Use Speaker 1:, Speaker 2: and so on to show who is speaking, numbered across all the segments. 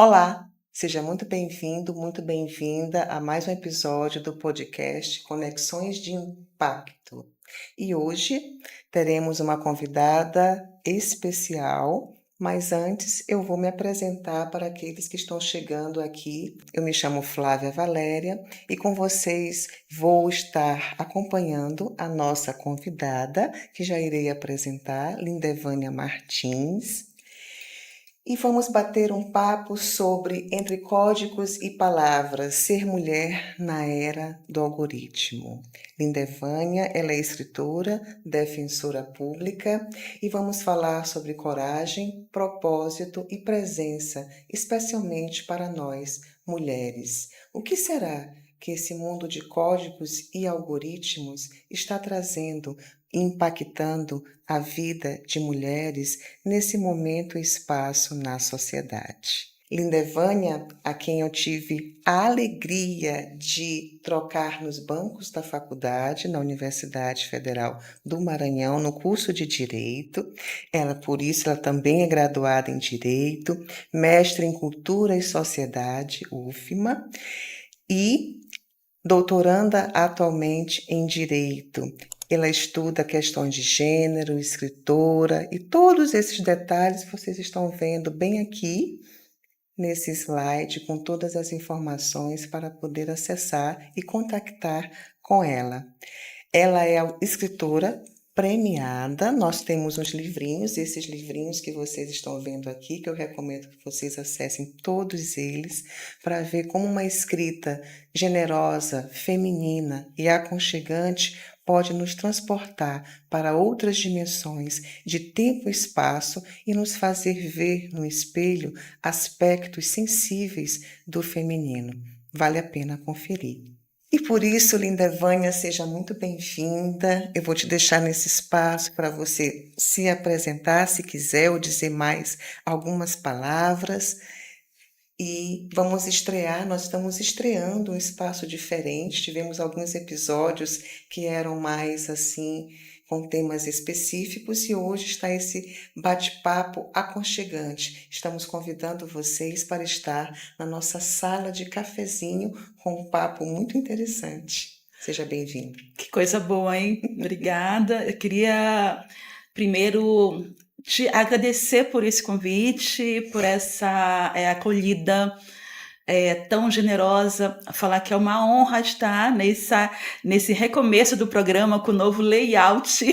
Speaker 1: Olá, seja muito bem-vindo, muito bem-vinda a mais um episódio do podcast Conexões de Impacto. E hoje teremos uma convidada especial, mas antes eu vou me apresentar para aqueles que estão chegando aqui. Eu me chamo Flávia Valéria e com vocês vou estar acompanhando a nossa convidada, que já irei apresentar, Lindevânia Martins. E vamos bater um papo sobre Entre Códigos e Palavras, ser mulher na era do algoritmo. Lindevânia, ela é escritora, defensora pública e vamos falar sobre coragem, propósito e presença, especialmente para nós, mulheres. O que será que esse mundo de códigos e algoritmos está trazendo, impactando a vida de mulheres nesse momento e espaço na sociedade? Lindevânia, a quem eu tive a alegria de trocar nos bancos da faculdade, na Universidade Federal do Maranhão, no curso de Direito. Por isso, ela também é graduada em Direito, mestre em Cultura e Sociedade, UFMA, e doutoranda atualmente em Direito. Ela estuda questões de gênero, escritora, e todos esses detalhes vocês estão vendo bem aqui nesse slide, com todas as informações para poder acessar e contactar com ela. Ela é escritora premiada, nós temos uns livrinhos, esses livrinhos que vocês estão vendo aqui, que eu recomendo que vocês acessem todos eles, para ver como uma escrita generosa, feminina e aconchegante pode nos transportar para outras dimensões de tempo e espaço e nos fazer ver no espelho aspectos sensíveis do feminino. Vale a pena conferir. E por isso, Lindevânia, seja muito bem-vinda. Eu vou te deixar nesse espaço para você se apresentar, se quiser, ou dizer mais algumas palavras. E vamos estrear, nós estamos estreando um espaço diferente. Tivemos alguns episódios que eram mais assim, com temas específicos, e hoje está esse bate-papo aconchegante. Estamos convidando vocês para estar na nossa sala de cafezinho com um papo muito interessante. Seja bem-vindo.
Speaker 2: Que coisa boa, hein? Obrigada. Eu queria primeiro te agradecer por esse convite, por essa acolhida tão generosa, falar que é uma honra estar nesse recomeço do programa com o novo layout.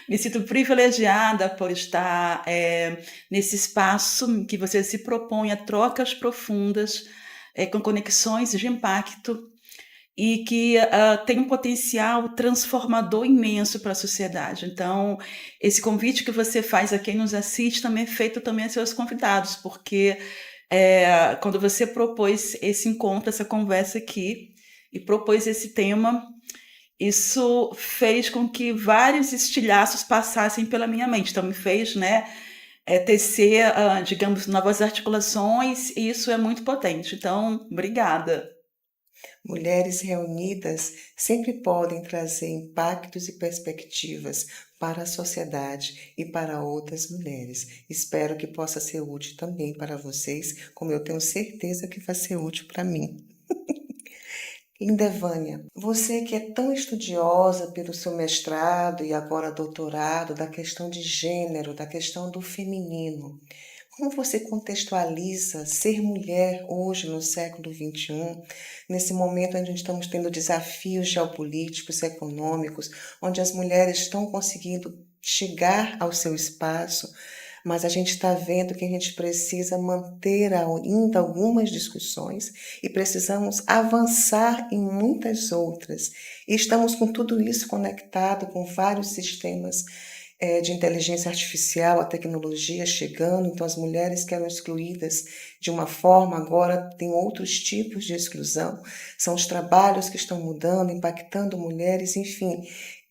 Speaker 2: Me sinto privilegiada por estar nesse espaço que você se propõe a trocas profundas, com conexões de impacto e que tem um potencial transformador imenso para a sociedade. Então, esse convite que você faz a quem nos assiste também é feito também a seus convidados, porque quando você propôs esse encontro, essa conversa aqui, e propôs esse tema, isso fez com que vários estilhaços passassem pela minha mente. Então, me fez, tecer, digamos, novas articulações, e isso é muito potente. Então, obrigada.
Speaker 1: Mulheres reunidas sempre podem trazer impactos e perspectivas para a sociedade e para outras mulheres. Espero que possa ser útil também para vocês, como eu tenho certeza que vai ser útil para mim. Lindevânia, você que é tão estudiosa pelo seu mestrado e agora doutorado da questão de gênero, da questão do feminino, como você contextualiza ser mulher hoje no século XXI, nesse momento onde estamos tendo desafios geopolíticos, econômicos, onde as mulheres estão conseguindo chegar ao seu espaço, mas a gente está vendo que a gente precisa manter ainda algumas discussões e precisamos avançar em muitas outras. E estamos com tudo isso conectado com vários sistemas de inteligência artificial, a tecnologia chegando, então as mulheres que eram excluídas de uma forma, agora tem outros tipos de exclusão, são os trabalhos que estão mudando, impactando mulheres, enfim,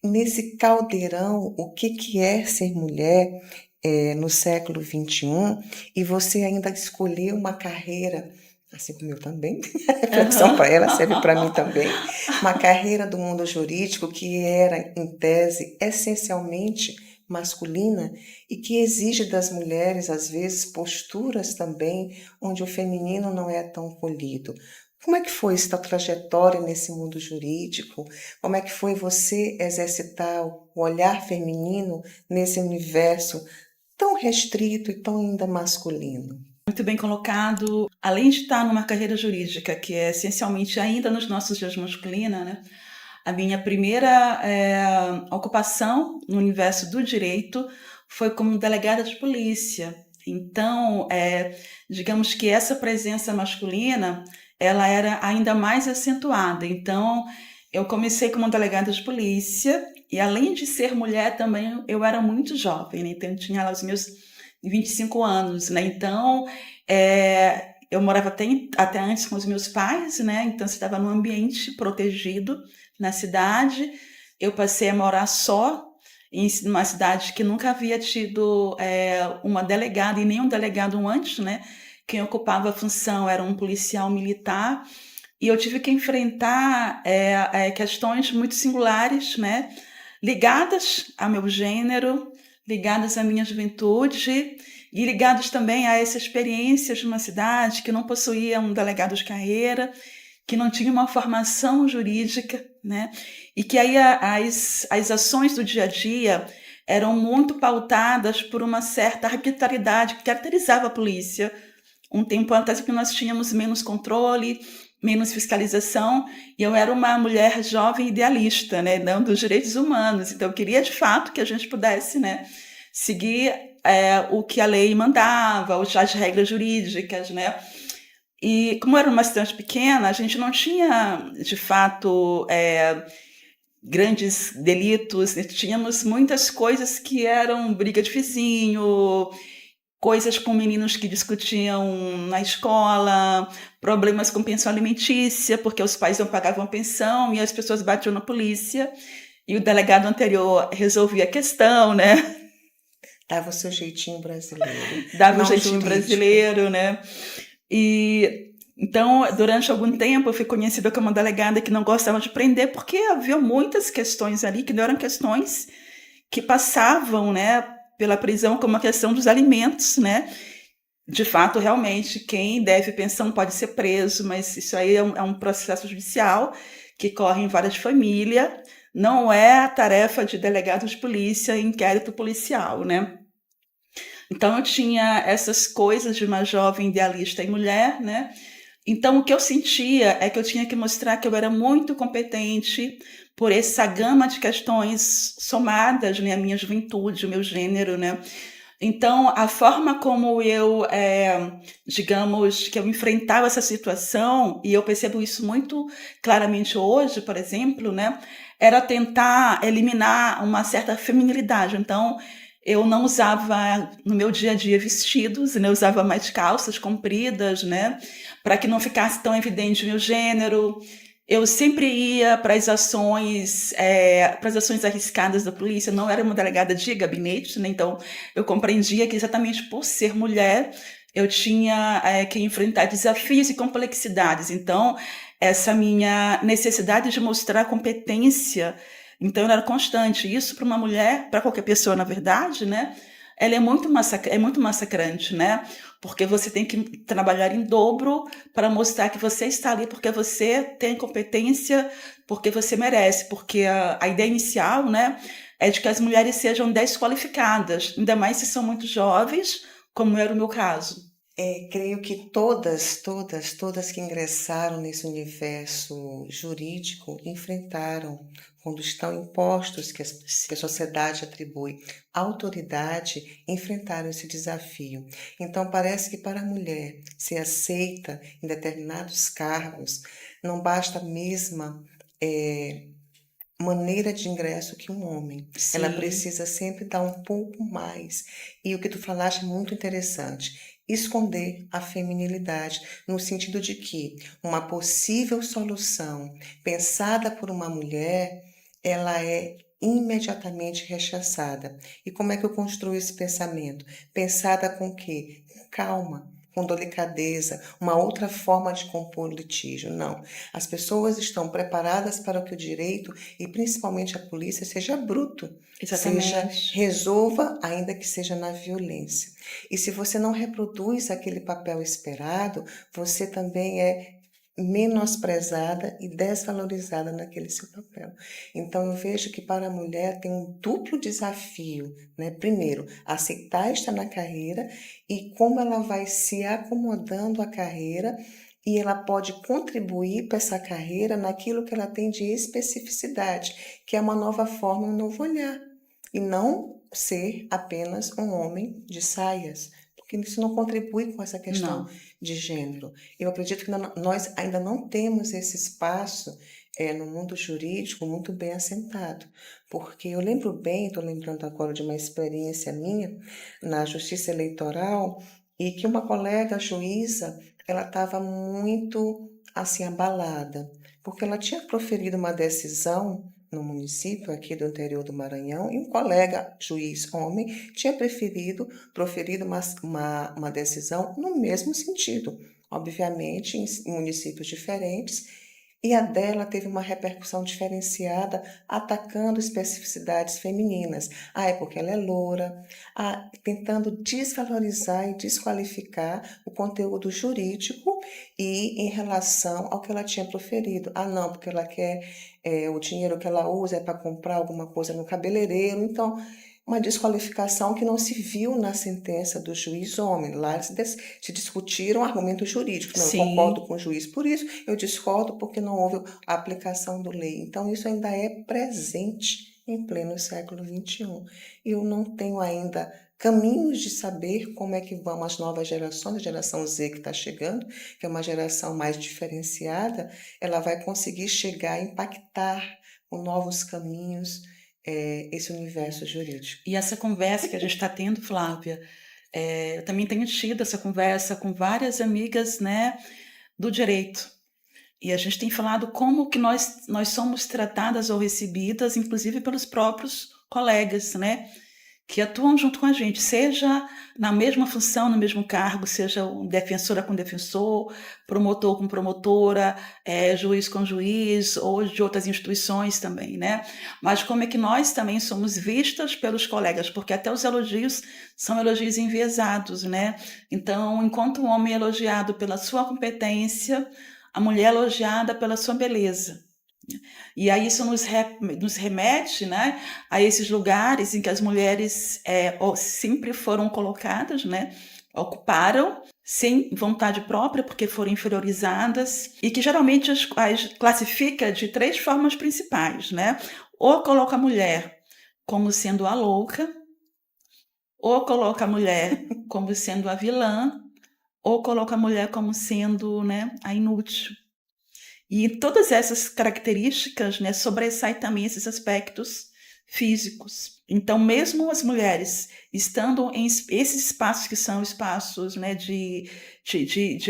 Speaker 1: nesse caldeirão, o que é ser mulher no século XXI, e você ainda escolheu uma carreira, assim como eu também, reflexão para ela, serve para mim também, uma carreira do mundo jurídico que era, em tese, essencialmente masculina e que exige das mulheres, às vezes, posturas também onde o feminino não é tão polido. Como é que foi essa trajetória nesse mundo jurídico? Como é que foi você exercitar o olhar feminino nesse universo tão restrito e tão ainda masculino?
Speaker 2: Muito bem colocado. Além de estar numa carreira jurídica, que é essencialmente ainda nos nossos dias masculina, né? A minha primeira ocupação no universo do direito foi como delegada de polícia. Então, digamos que essa presença masculina, ela era ainda mais acentuada. Então, eu comecei como delegada de polícia e, além de ser mulher, também eu era muito jovem, né? Então, eu tinha lá os meus 25 anos, né? Então, eu morava até antes com os meus pais, né? Então, você estava num ambiente protegido na cidade. Eu passei a morar só em uma cidade que nunca havia tido uma delegada e nem um delegado antes, né? Quem ocupava a função era um policial militar e eu tive que enfrentar questões muito singulares, né? Ligadas ao meu gênero, ligadas à minha juventude e ligados também a essa experiência de uma cidade que não possuía um delegado de carreira, que não tinha uma formação jurídica, né? E que aí as ações do dia a dia eram muito pautadas por uma certa arbitrariedade que caracterizava a polícia. Um tempo atrás que nós tínhamos menos controle, menos fiscalização, e eu era uma mulher jovem idealista, né, não dos direitos humanos. Então eu queria de fato que a gente pudesse, né, seguir o que a lei mandava, as regras jurídicas, né? E como era uma cidade pequena, a gente não tinha, de fato, grandes delitos, né? Tínhamos muitas coisas que eram briga de vizinho, coisas com meninos que discutiam na escola, problemas com pensão alimentícia, porque os pais não pagavam pensão e as pessoas batiam na polícia, e o delegado anterior resolvia a questão, né?
Speaker 1: Dava o seu jeitinho brasileiro,
Speaker 2: Dava um
Speaker 1: não
Speaker 2: jeitinho
Speaker 1: jurídico.
Speaker 2: brasileiro, né? E então, durante algum tempo, eu fui conhecida como uma delegada que não gostava de prender, porque havia muitas questões ali que não eram questões que passavam, né, pela prisão, como a questão dos alimentos, né? De fato, realmente, quem deve pensão pode ser preso, mas isso aí é um processo judicial que corre em várias famílias, não é a tarefa de delegado de polícia, inquérito policial, né? Então, eu tinha essas coisas de uma jovem idealista e mulher, né? Então, o que eu sentia é que eu tinha que mostrar que eu era muito competente por essa gama de questões somadas, né? A minha juventude, o meu gênero, né? Então, a forma como eu, digamos, que eu enfrentava essa situação, e eu percebo isso muito claramente hoje, por exemplo, né? Era tentar eliminar uma certa feminilidade. Então, eu não usava no meu dia a dia vestidos, né? Eu usava mais calças compridas, né? Para que não ficasse tão evidente o meu gênero. Eu sempre ia para as ações arriscadas da polícia. Não era uma delegada de gabinete, né? Então eu compreendia que exatamente por ser mulher eu tinha que enfrentar desafios e complexidades. Então essa minha necessidade de mostrar competência, então ela era constante. Isso para uma mulher, para qualquer pessoa, na verdade, né? Ela é muito massacrante, né? Porque você tem que trabalhar em dobro para mostrar que você está ali porque você tem competência, porque você merece, porque a ideia inicial, né, é de que as mulheres sejam desqualificadas, ainda mais se são muito jovens, como era o meu caso.
Speaker 1: Creio que todas que ingressaram nesse universo jurídico enfrentaram, quando estão impostos que a sociedade atribui autoridade, enfrentaram esse desafio. Então, parece que para a mulher ser aceita em determinados cargos, não basta a mesma maneira de ingresso que um homem. Ela
Speaker 2: Sim,
Speaker 1: precisa sempre dar um pouco mais. E o que tu falaste é muito interessante. Esconder a feminilidade, no sentido de que uma possível solução pensada por uma mulher, ela é imediatamente rechaçada. E como é que eu construo esse pensamento? Pensada com o quê? Com calma, com delicadeza, uma outra forma de compor o litígio. Não. As pessoas estão preparadas para que o direito, e principalmente a polícia, seja bruto, seja
Speaker 2: Exatamente.
Speaker 1: resolva, ainda que seja na violência. E se você não reproduz aquele papel esperado, você também é menosprezada e desvalorizada naquele seu papel. Então, eu vejo que para a mulher tem um duplo desafio, né? Primeiro, aceitar estar na carreira e como ela vai se acomodando à carreira e ela pode contribuir para essa carreira naquilo que ela tem de especificidade, que é uma nova forma, um novo olhar, e não ser apenas um homem de saias, porque isso não contribui com essa questão
Speaker 2: Não.
Speaker 1: de gênero. Eu acredito que nós ainda não temos esse espaço no mundo jurídico muito bem assentado, porque eu lembro bem, estou lembrando agora de uma experiência minha na Justiça Eleitoral, e que uma colega juíza, ela estava muito assim abalada, porque ela tinha proferido uma decisão no município aqui do interior do Maranhão, e um colega juiz homem tinha proferido uma decisão no mesmo sentido, obviamente em municípios diferentes, e a dela teve uma repercussão diferenciada, atacando especificidades femininas. Ah, é porque ela é loura, tentando desvalorizar e desqualificar o conteúdo jurídico e em relação ao que ela tinha proferido. Ah, não, porque ela quer, o dinheiro que ela usa é para comprar alguma coisa no cabeleireiro. Então, uma desqualificação que não se viu na sentença do juiz homem. Lá se discutiram argumentos jurídicos. Não, eu concordo
Speaker 2: Sim.
Speaker 1: com o juiz por isso, eu discordo porque não houve a aplicação da lei. Então, isso ainda é presente em pleno século XXI. Eu não tenho ainda caminhos de saber como é que vão as novas gerações, a geração Z que está chegando, que é uma geração mais diferenciada, ela vai conseguir chegar a impactar com novos caminhos esse universo jurídico.
Speaker 2: E essa conversa que a gente está tendo, Flávia, eu também tenho tido essa conversa com várias amigas, né, do direito. E a gente tem falado como que nós somos tratadas ou recebidas, inclusive pelos próprios colegas, né, que atuam junto com a gente, seja na mesma função, no mesmo cargo, seja um defensora com defensor, promotor com promotora, juiz com juiz, ou de outras instituições também, né? Mas como é que nós também somos vistas pelos colegas, porque até os elogios são elogios enviesados, né? Então, enquanto o homem é elogiado pela sua competência, a mulher é elogiada pela sua beleza. E aí isso nos remete, né, a esses lugares em que as mulheres sempre foram colocadas, né, ocuparam sem vontade própria, porque foram inferiorizadas, e que geralmente as classifica de 3 formas principais, né? Ou coloca a mulher como sendo a louca, ou coloca a mulher como sendo a vilã, ou coloca a mulher como sendo, né, a inútil. E todas essas características, né, sobressaem também esses aspectos físicos. Então, mesmo as mulheres estando em esses espaços que são espaços, né, de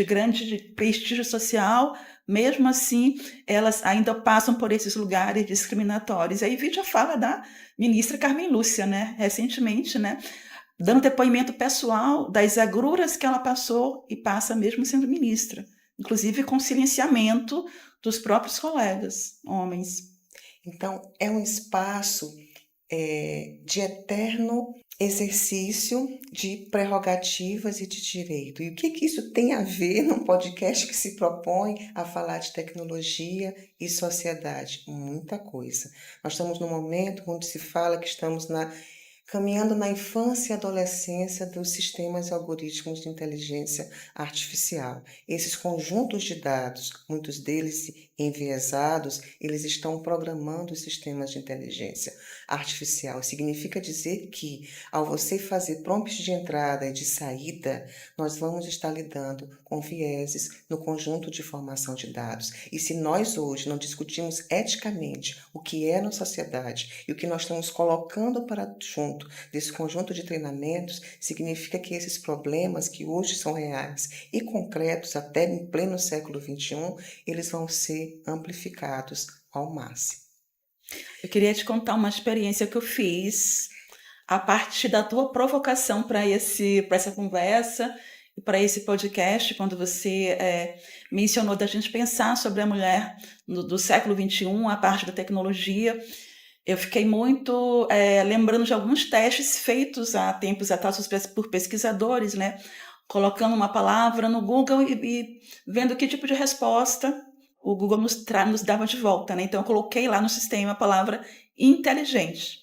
Speaker 2: grande prestígio social, mesmo assim, elas ainda passam por esses lugares discriminatórios. E aí, vídeo a fala da ministra Carmen Lúcia, né, recentemente, né, dando depoimento pessoal das agruras que ela passou e passa mesmo sendo ministra, inclusive com silenciamento dos próprios colegas, homens.
Speaker 1: Então, é um espaço de eterno exercício de prerrogativas e de direito. E o que isso tem a ver num podcast que se propõe a falar de tecnologia e sociedade? Muita coisa. Nós estamos num momento onde se fala que estamos caminhando na infância e adolescência dos sistemas e algoritmos de inteligência artificial. Esses conjuntos de dados, muitos deles enviesados, eles estão programando os sistemas de inteligência artificial. Significa dizer que, ao você fazer prompts de entrada e de saída, nós vamos estar lidando com vieses no conjunto de formação de dados. E se nós hoje não discutimos eticamente o que é na sociedade e o que nós estamos colocando para junto desse conjunto de treinamentos, significa que esses problemas que hoje são reais e concretos até em pleno século XXI, eles vão ser amplificados ao máximo.
Speaker 2: Eu queria te contar uma experiência que eu fiz a partir da tua provocação para essa conversa para esse podcast, quando você mencionou da gente pensar sobre a mulher do século XXI, a parte da tecnologia, eu fiquei muito lembrando de alguns testes feitos há tempos atrás por pesquisadores, né? Colocando uma palavra no Google e vendo que tipo de resposta o Google nos dava de volta, né? Então eu coloquei lá no sistema a palavra inteligente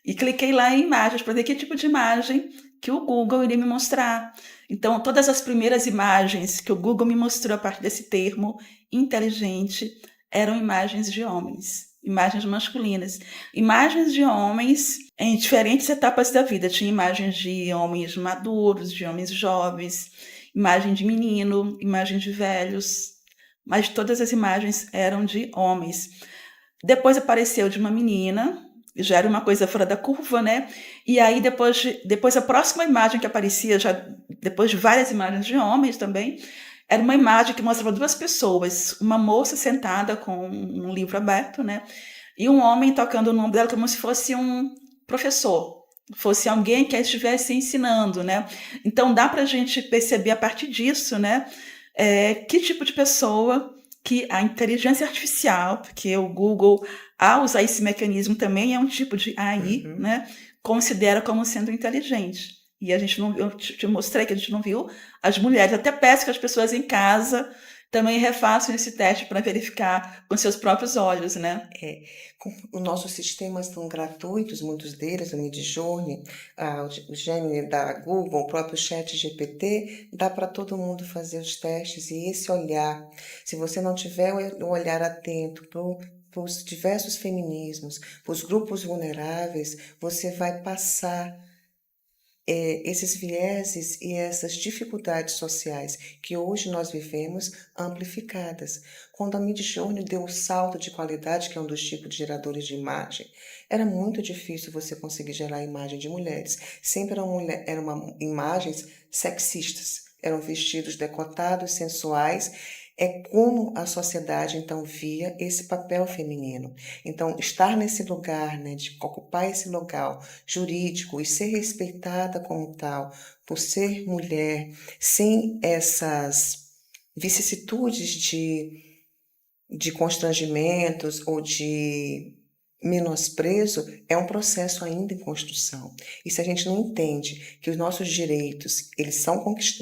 Speaker 2: e cliquei lá em imagens para ver que tipo de imagem que o Google iria me mostrar. Então todas as primeiras imagens que o Google me mostrou a partir desse termo inteligente eram imagens de homens, imagens masculinas, imagens de homens em diferentes etapas da vida. Tinha imagens de homens maduros, de homens jovens, imagem de menino, imagem de velhos, mas todas as imagens eram de homens. Depois apareceu de uma menina, já era uma coisa fora da curva, né? E aí depois a próxima imagem que aparecia, já depois de várias imagens de homens também, era uma imagem que mostrava duas pessoas, uma moça sentada com um livro aberto, né? E um homem tocando no ombro dela como se fosse um professor, fosse alguém que a estivesse ensinando, né? Então dá para a gente perceber a partir disso, né? Que tipo de pessoa que a inteligência artificial, porque o Google, ao usar esse mecanismo também é um tipo de AI, né? Considera como sendo inteligente. E a gente não, eu te mostrei que a gente não viu as mulheres. Até peço que as pessoas em casa também refaçam esse teste para verificar com seus próprios olhos, né?
Speaker 1: Os nossos sistemas são gratuitos, muitos deles, o Midjourney, o Gemini da Google, o próprio ChatGPT, dá para todo mundo fazer os testes. E esse olhar, se você não tiver o olhar atento para os diversos feminismos, para os grupos vulneráveis, você vai passar esses vieses e essas dificuldades sociais que hoje nós vivemos amplificadas. Quando a Midjourney deu o salto de qualidade, que é um dos tipos de geradores de imagem, era muito difícil você conseguir gerar imagem de mulheres. Sempre eram imagens sexistas, eram vestidos decotados, sensuais. É como a sociedade, então, via esse papel feminino. Então, estar nesse lugar, né, de ocupar esse lugar jurídico e ser respeitada como tal, por ser mulher, sem essas vicissitudes de constrangimentos ou de menosprezo, é um processo ainda em construção. E se a gente não entende que os nossos direitos, eles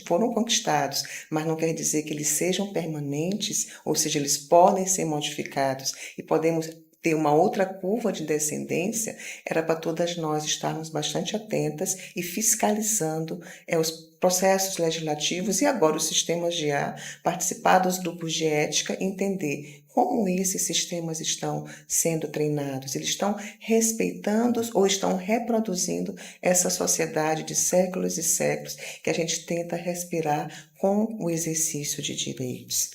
Speaker 1: foram conquistados, mas não quer dizer que eles sejam permanentes, ou seja, eles podem ser modificados e podemos ter uma outra curva de descendência, era para todas nós estarmos bastante atentas e fiscalizando os processos legislativos e agora os sistemas de IA, participar dos grupos de ética, entender como esses sistemas estão sendo treinados. Eles estão respeitando ou estão reproduzindo essa sociedade de séculos e séculos que a gente tenta respirar com o exercício de direitos.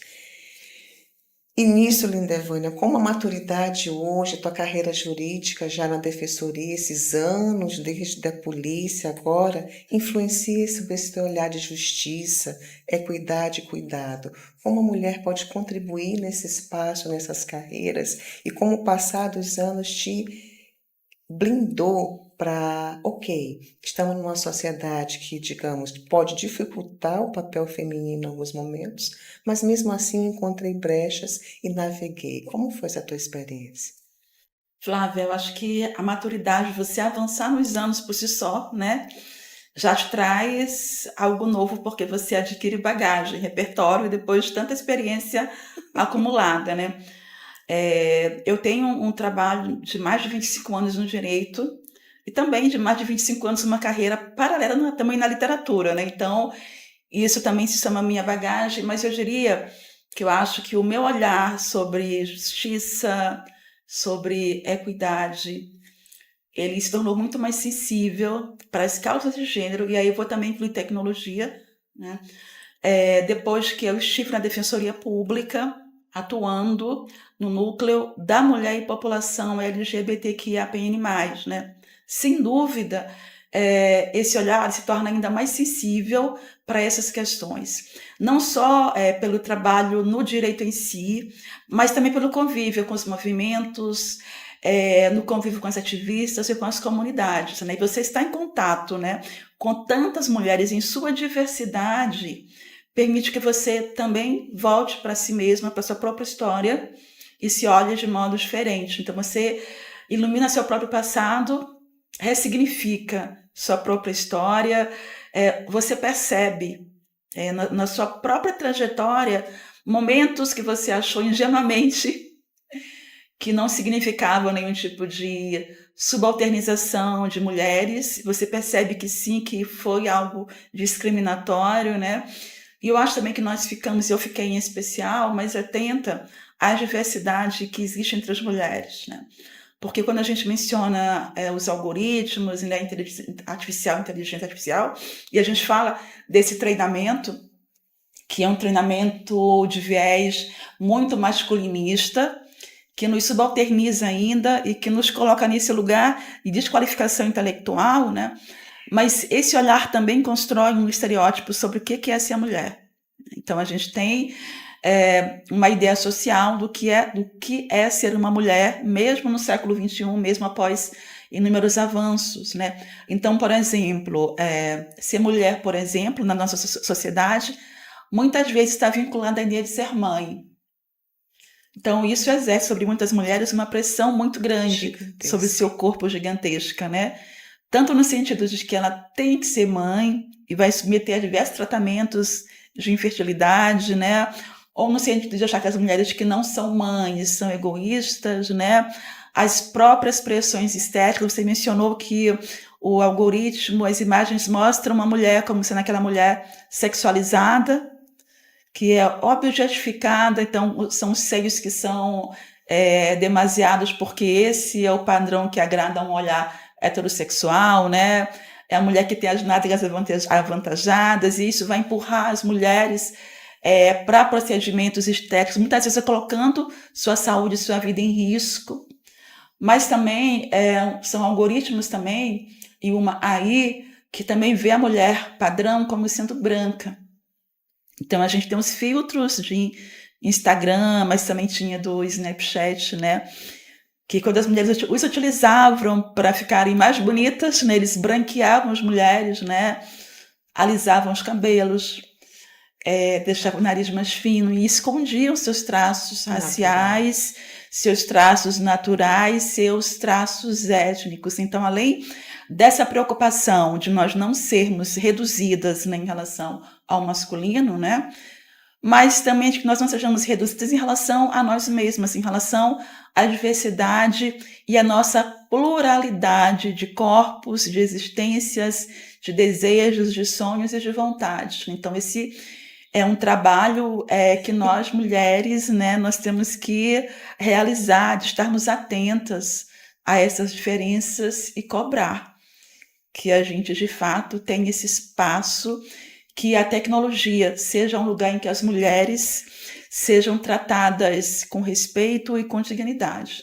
Speaker 1: E nisso, Lindevânia, como a maturidade hoje, tua carreira jurídica já na defensoria, esses anos desde a polícia agora, influencia sobre esse teu olhar de justiça, equidade e cuidado. Como a mulher pode contribuir nesse espaço, nessas carreiras, e como o passar dos anos te blindou para, estamos numa sociedade que, digamos, pode dificultar o papel feminino em alguns momentos, mas mesmo assim encontrei brechas e naveguei. Como foi essa tua experiência?
Speaker 2: Flávia, eu acho que a maturidade, você avançar nos anos por si só, né, já te traz algo novo, porque você adquire bagagem, repertório, depois de tanta experiência acumulada, né? Eu tenho um trabalho de mais de 25 anos no direito e também de mais de 25 anos uma carreira paralela também na literatura, né? Então, isso também se chama minha bagagem, mas eu diria que eu acho que o meu olhar sobre justiça, sobre equidade, ele se tornou muito mais sensível para as causas de gênero, e aí eu vou também incluir tecnologia, né? Depois que eu estive na Defensoria Pública, atuando no núcleo da mulher e população LGBTQIAPN+, né? Sem dúvida, esse olhar se torna ainda mais sensível para essas questões. Não só pelo trabalho no direito em si, mas também pelo convívio com os movimentos, no convívio com as ativistas e com as comunidades, né? E você está em contato, né, com tantas mulheres em sua diversidade, permite que você também volte para si mesma, para sua própria história e se olhe de modo diferente. Então você ilumina seu próprio passado, ressignifica sua própria história, você percebe na sua própria trajetória momentos que você achou ingenuamente que não significavam nenhum tipo de subalternização de mulheres. Você percebe que sim, que foi algo discriminatório, né? E eu acho também que nós ficamos, eu fiquei em especial, mais atenta à diversidade que existe entre as mulheres, né? Porque quando a gente menciona os algoritmos, né, inteligência artificial, e a gente fala desse treinamento, que é um treinamento de viés muito masculinista, que nos subalterniza ainda e que nos coloca nesse lugar de desqualificação intelectual, né? Mas esse olhar também constrói um estereótipo sobre o que é ser mulher. Então a gente tem uma ideia social do que é ser uma mulher, mesmo no século XXI, mesmo após inúmeros avanços, né? Então, por exemplo, ser mulher, por exemplo, na nossa sociedade, muitas vezes está vinculada à ideia de ser mãe. Então, isso exerce sobre muitas mulheres uma pressão muito grande sobre o seu corpo gigantesca, né? Tanto no sentido de que ela tem que ser mãe e vai submeter a diversos tratamentos de infertilidade, né? Ou no sentido de achar que as mulheres que não são mães são egoístas, né? As próprias pressões estéticas, você mencionou que o algoritmo, as imagens mostram uma mulher como sendo aquela mulher sexualizada, que é objetificada, então são os seios que são demasiados, porque esse é o padrão que agrada a um olhar heterossexual, né? É a mulher que tem as nádegas avantajadas, e isso vai empurrar as mulheres para procedimentos estéticos, muitas vezes colocando sua saúde e sua vida em risco. Mas também são algoritmos também, e uma AI, que também vê a mulher padrão como sendo branca. Então a gente tem os filtros de Instagram, mas também tinha do Snapchat, né? Que quando as mulheres os utilizavam para ficarem mais bonitas, né? Eles branqueavam as mulheres, né? Alisavam os cabelos, deixavam o nariz mais fino e escondiam seus traços raciais, seus traços naturais, seus traços étnicos. Então, além dessa preocupação de nós não sermos reduzidas, né, em relação ao masculino, né? Mas também de que nós não sejamos reduzidas em relação a nós mesmas, em relação à diversidade e à nossa pluralidade de corpos, de existências, de desejos, de sonhos e de vontades. Então, esse é um trabalho que nós, mulheres, né, nós temos que realizar, de estarmos atentas a essas diferenças e cobrar que a gente, de fato, tenha esse espaço, que a tecnologia seja um lugar em que as mulheres sejam tratadas com respeito e com dignidade.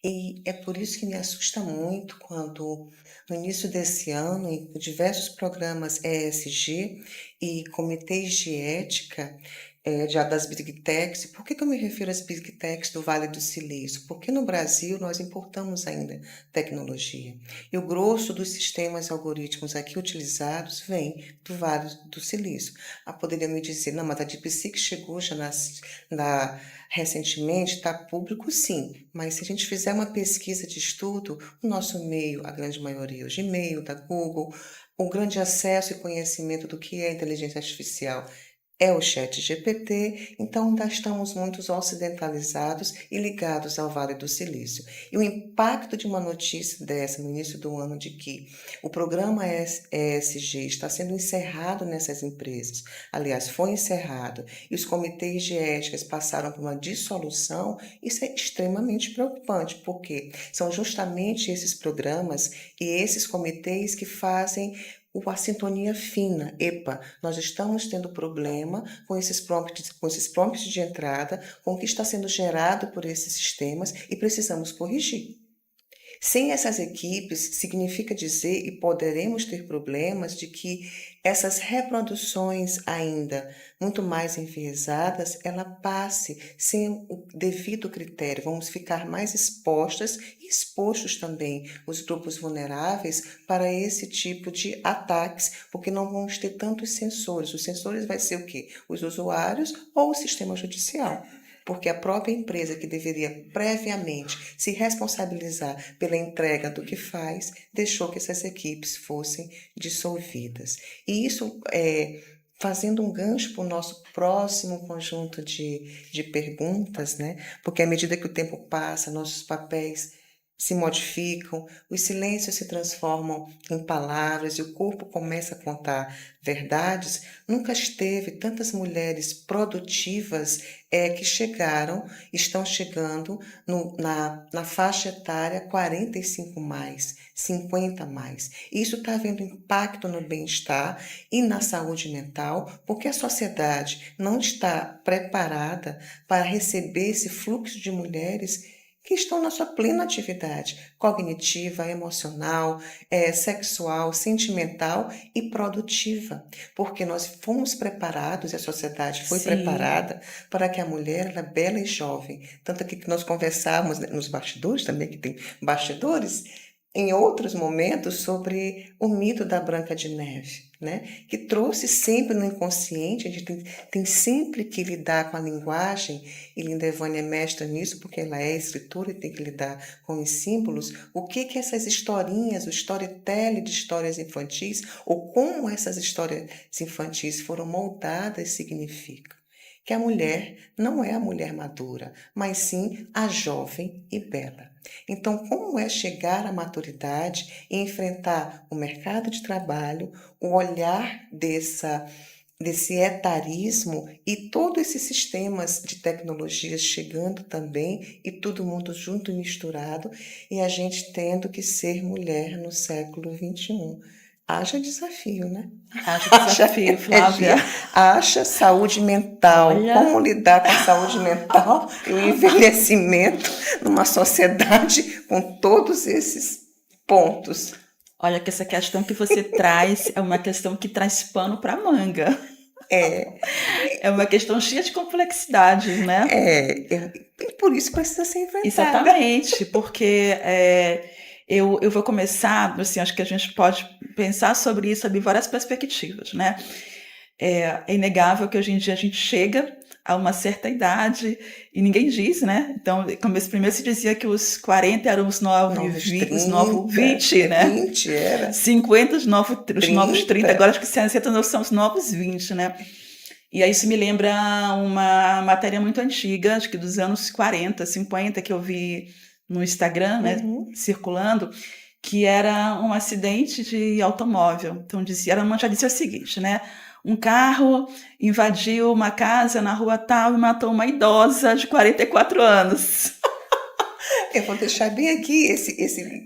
Speaker 1: E é por isso que me assusta muito quando, no início desse ano, em diversos programas ESG e comitês de ética das Big Techs. Por que eu me refiro às Big Techs do Vale do Silício? Porque no Brasil nós importamos ainda tecnologia. E o grosso dos sistemas e algoritmos aqui utilizados vem do Vale do Silício. Poderia me dizer, não, mas a DeepSeek chegou já recentemente, está público sim, mas se a gente fizer uma pesquisa de estudo, o nosso meio, a grande maioria, o Gmail, da Google, o grande acesso e conhecimento do que é inteligência artificial é o ChatGPT, então ainda estamos muito ocidentalizados e ligados ao Vale do Silício. E o impacto de uma notícia dessa no início do ano de que o programa ESG está sendo encerrado nessas empresas, aliás, foi encerrado, e os comitês de éticas passaram por uma dissolução, isso é extremamente preocupante, porque são justamente esses programas e esses comitês que fazem a sintonia fina. Epa, nós estamos tendo problema com esses prompts de entrada, com o que está sendo gerado por esses sistemas e precisamos corrigir. Sem essas equipes, significa dizer, e poderemos ter problemas, de que essas reproduções ainda muito mais enviesadas, ela passe sem o devido critério. Vamos ficar mais expostas e expostos também os grupos vulneráveis para esse tipo de ataques, porque não vamos ter tantos sensores. Os sensores vai ser o quê? Os usuários ou o sistema judicial. Porque a própria empresa que deveria previamente se responsabilizar pela entrega do que faz, deixou que essas equipes fossem dissolvidas. E isso fazendo um gancho para o nosso próximo conjunto de perguntas, né? Porque à medida que o tempo passa, nossos papéis se modificam, os silêncios se transformam em palavras e o corpo começa a contar verdades. Nunca esteve tantas mulheres produtivas que estão chegando na faixa etária 45 mais, 50 mais. Isso está havendo impacto no bem-estar e na saúde mental, porque a sociedade não está preparada para receber esse fluxo de mulheres que estão na sua plena atividade cognitiva, emocional, sexual, sentimental e produtiva, porque nós fomos preparados, e a sociedade foi
Speaker 2: Sim.
Speaker 1: preparada para que a mulher era bela e jovem, tanto que nós conversávamos, né, nos bastidores também, que tem bastidores, em outros momentos sobre o mito da Branca de Neve, né? Que trouxe sempre no inconsciente, a gente tem sempre que lidar com a linguagem, e Linda Evânia é mestra nisso, porque ela é escritora e tem que lidar com os símbolos, o que essas historinhas, o storytelling de histórias infantis, ou como essas histórias infantis foram moldadas, significa que a mulher não é a mulher madura, mas sim a jovem e bela. Então, como é chegar à maturidade e enfrentar o mercado de trabalho, o olhar desse etarismo e todos esses sistemas de tecnologias chegando também e todo mundo junto e misturado, e a gente tendo que ser mulher no século XXI. Haja desafio, né?
Speaker 2: Haja desafio, Flávia.
Speaker 1: Haja saúde mental.
Speaker 2: Olha.
Speaker 1: Como lidar com a saúde mental e o envelhecimento numa sociedade com todos esses pontos.
Speaker 2: Olha que essa questão que você traz é uma questão que traz pano para manga. É uma questão cheia de complexidades, né?
Speaker 1: E por isso precisa ser enfrentada.
Speaker 2: Exatamente, porque eu vou começar, assim, acho que a gente pode pensar sobre isso sob várias perspectivas, né? É inegável que hoje em dia a gente chega a uma certa idade e ninguém diz, né? Então, primeiro se dizia que os 40 eram os novos 20, né?
Speaker 1: 20 era.
Speaker 2: 50 os novos 30, agora acho que 60 são os novos 20, né? E aí isso me lembra uma matéria muito antiga, acho que dos anos 40, 50, que eu vi no Instagram, né, circulando, que era um acidente de automóvel. Então, já dizia o seguinte, né? Um carro invadiu uma casa na rua tal e matou uma idosa de 44 anos.
Speaker 1: Eu vou deixar bem aqui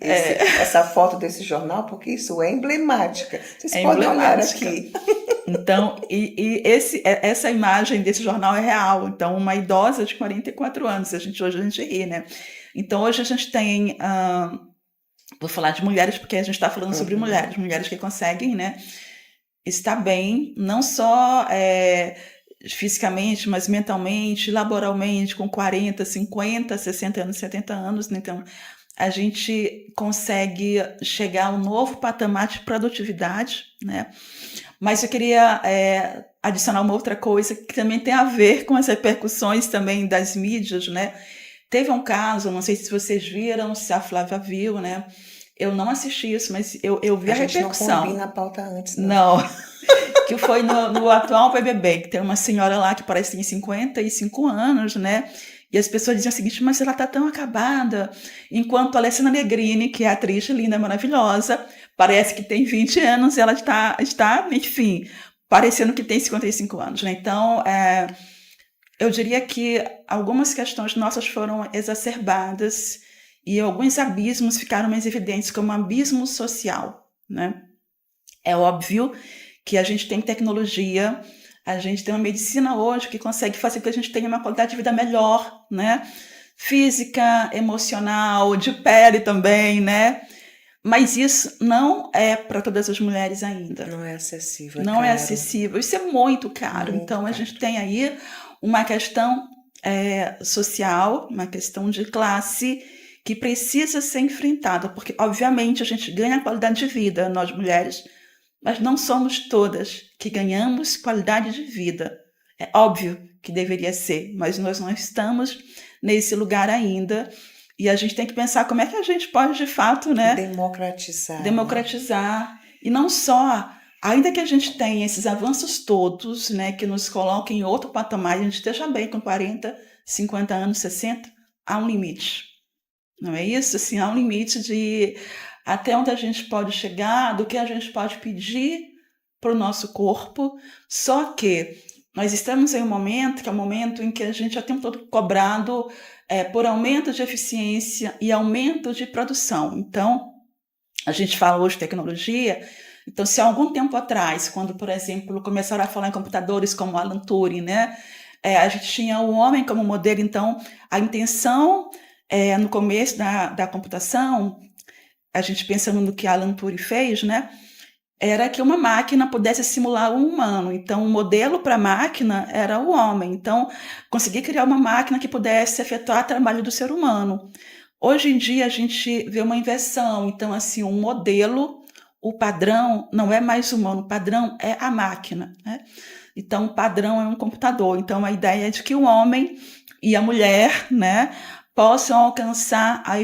Speaker 1: essa foto desse jornal, porque isso é emblemática. Vocês podem olhar aqui.
Speaker 2: Então, essa imagem desse jornal é real. Então, uma idosa de 44 anos, hoje a gente ri, né? Então, hoje a gente tem... vou falar de mulheres, porque a gente está falando sobre mulheres que conseguem, né, estar bem, não só fisicamente, mas mentalmente, laboralmente, com 40, 50, 60 anos, 70 anos. Né? Então, a gente consegue chegar a um novo patamar de produtividade, né? Mas eu queria adicionar uma outra coisa que também tem a ver com as repercussões também das mídias, né? Teve um caso, não sei se vocês viram, se a Flávia viu, né? Eu não assisti isso, mas eu vi a repercussão.
Speaker 1: A gente não combina a pauta antes, não.
Speaker 2: Não. Que foi no atual BBB, que tem uma senhora lá que parece que tem 55 anos, né? E as pessoas diziam o seguinte, mas ela tá tão acabada. Enquanto a Alessandra Negrini, que é atriz linda, maravilhosa, parece que tem 20 anos, ela está, enfim, parecendo que tem 55 anos, né? Então, eu diria que algumas questões nossas foram exacerbadas e alguns abismos ficaram mais evidentes, como abismo social, né? É óbvio que a gente tem tecnologia, a gente tem uma medicina hoje que consegue fazer com que a gente tenha uma qualidade de vida melhor, né? física, emocional, de pele também, né? Mas isso não é para todas as mulheres ainda.
Speaker 1: Não é acessível,
Speaker 2: Não é
Speaker 1: caro.
Speaker 2: acessível. Isso é muito caro.
Speaker 1: Muito
Speaker 2: Então, a
Speaker 1: caro.
Speaker 2: gente tem aí uma questão social, uma questão de classe que precisa ser enfrentada, porque, obviamente, a gente ganha qualidade de vida, nós mulheres, mas não somos todas que ganhamos qualidade de vida. É óbvio que deveria ser, mas nós não estamos nesse lugar ainda. E a gente tem que pensar como é que a gente pode, de fato, né,
Speaker 1: Democratizar. Né?
Speaker 2: democratizar. E não só, ainda que a gente tenha esses avanços todos, né, que nos coloquem em outro patamar, a gente esteja bem com 40, 50 anos, 60, há um limite. Não é isso? Assim, há um limite de até onde a gente pode chegar, do que a gente pode pedir para o nosso corpo. Só que nós estamos em um momento, que é um momento em que a gente já tem todo cobrado por aumento de eficiência e aumento de produção. Então, a gente fala hoje de tecnologia, então se há algum tempo atrás, quando, por exemplo, começaram a falar em computadores como Alan Turing, né, a gente tinha o homem como modelo, então a intenção no começo da computação, a gente pensando no que Alan Turing fez, né, era que uma máquina pudesse simular um humano. Então, o modelo para a máquina era o homem. Então, conseguir criar uma máquina que pudesse efetuar o trabalho do ser humano. Hoje em dia, a gente vê uma inversão. Então, assim, um modelo, o padrão não é mais humano, o padrão é a máquina, né? Então, o padrão é um computador. Então, a ideia é de que o homem e a mulher, né, possam alcançar a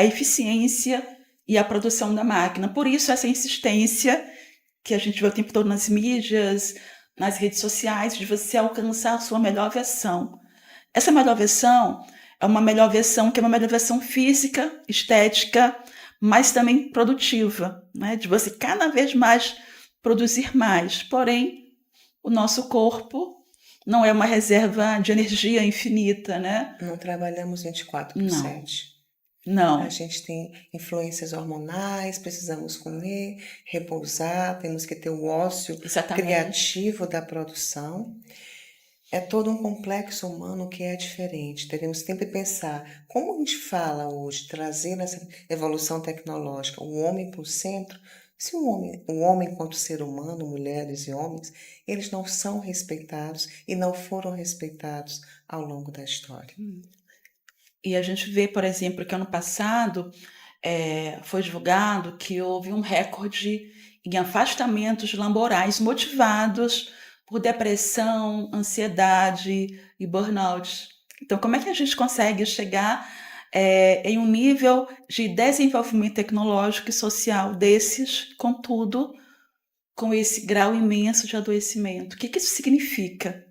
Speaker 2: eficiência e a produção da máquina. Por isso, essa insistência que a gente vê o tempo todo nas mídias, nas redes sociais, de você alcançar a sua melhor versão. Essa melhor versão é uma melhor versão que é uma melhor versão física, estética, mas também produtiva, né? De você cada vez mais produzir mais. Porém, o nosso corpo não é uma reserva de energia infinita, né?
Speaker 1: Não trabalhamos 24 por
Speaker 2: Não.
Speaker 1: 7.
Speaker 2: Não.
Speaker 1: A gente tem influências hormonais, precisamos comer, repousar, temos que ter o ócio criativo da produção. É todo um complexo humano que é diferente. Teremos sempre que pensar como a gente fala hoje, trazer essa evolução tecnológica, o homem para o centro. Se o homem enquanto ser humano, mulheres e homens, eles não são respeitados e não foram respeitados ao longo da história.
Speaker 2: E a gente vê, por exemplo, que ano passado foi divulgado que houve um recorde em afastamentos laborais motivados por depressão, ansiedade e burnout. Então, como é que a gente consegue chegar em um nível de desenvolvimento tecnológico e social desses, contudo, com esse grau imenso de adoecimento? O que isso significa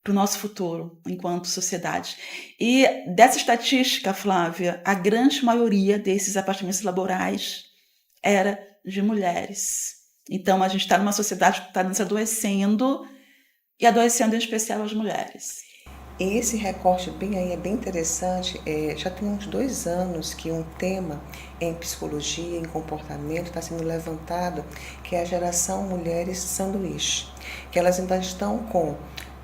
Speaker 2: para o nosso futuro enquanto sociedade? E dessa estatística, Flávia, a grande maioria desses afastamentos laborais era de mulheres. Então, a gente está numa sociedade que está nos adoecendo e adoecendo em especial as mulheres.
Speaker 1: Esse recorte bem aí é bem interessante. Já tem uns 2 anos que um tema em psicologia, em comportamento, está sendo levantado, que é a geração mulheres sanduíche, que elas ainda estão com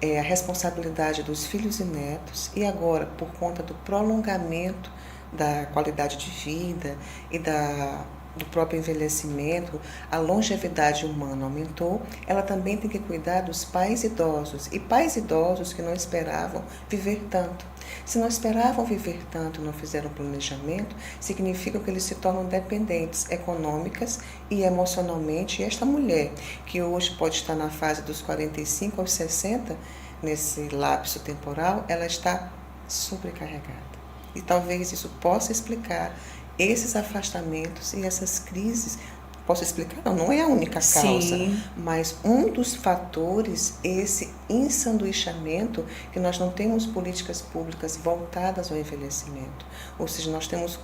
Speaker 1: a responsabilidade dos filhos e netos, e agora, por conta do prolongamento da qualidade de vida e do próprio envelhecimento, a longevidade humana aumentou, ela também tem que cuidar dos pais idosos, e pais idosos que não esperavam viver tanto. Se não esperavam viver tanto e não fizeram planejamento, significa que eles se tornam dependentes econômicas e emocionalmente. E esta mulher, que hoje pode estar na fase dos 45 aos 60, nesse lapso temporal, ela está sobrecarregada. E talvez isso possa explicar esses afastamentos e essas crises. Posso explicar? Não é a única causa,
Speaker 2: Sim.
Speaker 1: Mas um dos fatores, esse ensanduichamento, que nós não temos políticas públicas voltadas ao envelhecimento. Ou seja, nós temos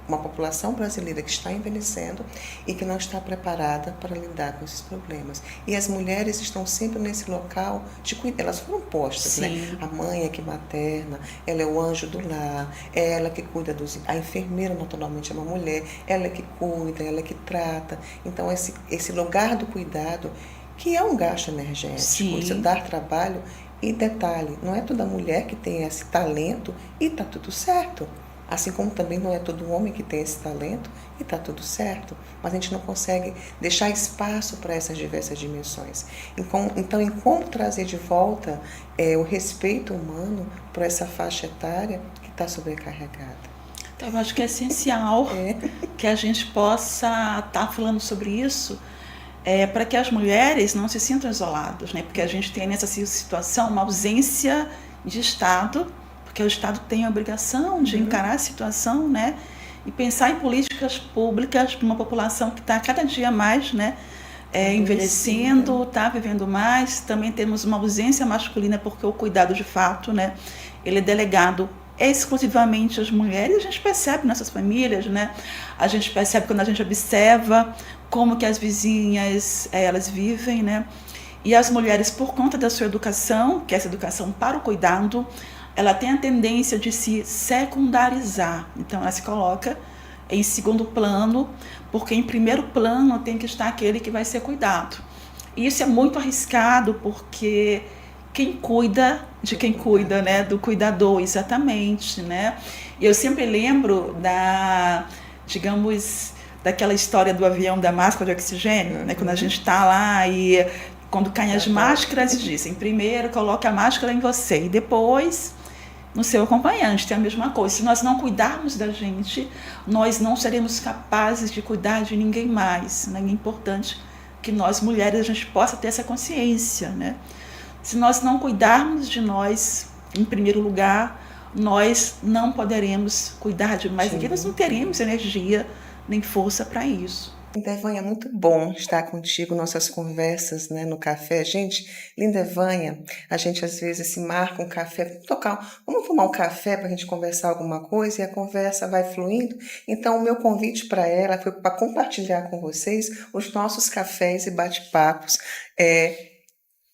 Speaker 1: uma população brasileira que está envelhecendo e que não está preparada para lidar com esses problemas. E as mulheres estão sempre nesse local de cuidar, elas foram postas,
Speaker 2: Sim.
Speaker 1: né? A mãe é que materna, ela é o anjo do lar, é ela que cuida a enfermeira naturalmente é uma mulher, ela é que cuida, ela é que trata. Então esse lugar do cuidado, que é um gasto energético, isso dar trabalho, E detalhe, não é toda mulher que tem esse talento e tá tudo certo. Assim como também não é todo homem que tem esse talento e tá tudo certo. Mas a gente não consegue deixar espaço para essas diversas dimensões. Então, em como trazer de volta o respeito humano para essa faixa etária que está sobrecarregada.
Speaker 2: Então, eu acho que é essencial que a gente possa estar falando sobre isso, para que as mulheres não se sintam isoladas, né? Porque a gente tem nessa situação uma ausência de Estado, porque o Estado tem a obrigação de encarar a situação, né? E pensar em políticas públicas para uma população que está cada dia mais, né? Envelhecendo, está vivendo mais. Também temos uma ausência masculina, porque o cuidado de fato, né? Ele é delegado exclusivamente às mulheres. A gente percebe nessas famílias, né? A gente percebe quando a gente observa como que as vizinhas elas vivem, né? E as mulheres, por conta da sua educação, que é essa educação para o cuidado, ela tem a tendência de se secundarizar. Então, ela se coloca em segundo plano, porque em primeiro plano tem que estar aquele que vai ser cuidado. E isso é muito arriscado, porque quem cuida de quem cuida, né? Do cuidador, exatamente, né? E eu sempre lembro daquela história do avião da máscara de oxigênio, né? Quando a gente está lá e quando caem as máscaras, dizem, primeiro coloque a máscara em você e depois no seu acompanhante, tem a mesma coisa. Se nós não cuidarmos da gente, nós não seremos capazes de cuidar de ninguém mais, né? É importante que nós, mulheres, a gente possa ter essa consciência, né? Se nós não cuidarmos de nós, em primeiro lugar, nós não poderemos cuidar de mais ninguém, nós não teremos energia nem força para isso.
Speaker 1: Lindevânia, é muito bom estar contigo, nossas conversas, né, no café. Gente, Lindevânia, a gente às vezes se marca um café, vamos tomar um café para a gente conversar alguma coisa e a conversa vai fluindo. Então, o meu convite para ela foi para compartilhar com vocês os nossos cafés e bate-papos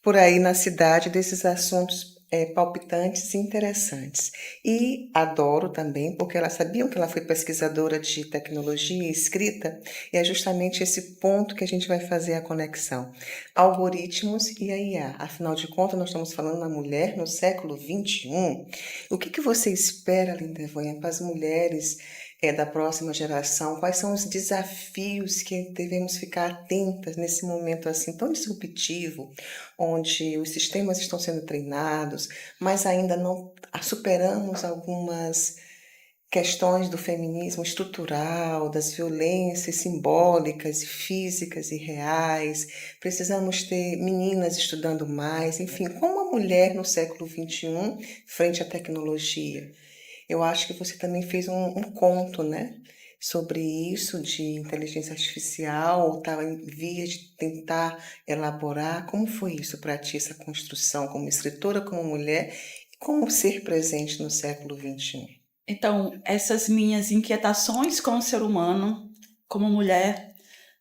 Speaker 1: por aí na cidade desses assuntos palpitantes e interessantes. E adoro também, porque elas sabiam que ela foi pesquisadora de tecnologia e escrita, e é justamente esse ponto que a gente vai fazer a conexão. Algoritmos e a IA. Afinal de contas, nós estamos falando da mulher no século XXI. O que você espera, Lindevânia, para as mulheres da próxima geração? Quais são os desafios que devemos ficar atentas nesse momento assim tão disruptivo, onde os sistemas estão sendo treinados, mas ainda não superamos algumas questões do feminismo estrutural, das violências simbólicas e físicas e reais. Precisamos ter meninas estudando mais, enfim, como a mulher no século XXI frente à tecnologia. Eu acho que você também fez um conto, né? Sobre isso de inteligência artificial, ou estava em vias de tentar elaborar. Como foi isso para ti, essa construção como escritora, como mulher, e como ser presente no século XXI?
Speaker 2: Então, essas minhas inquietações com o ser humano, como mulher,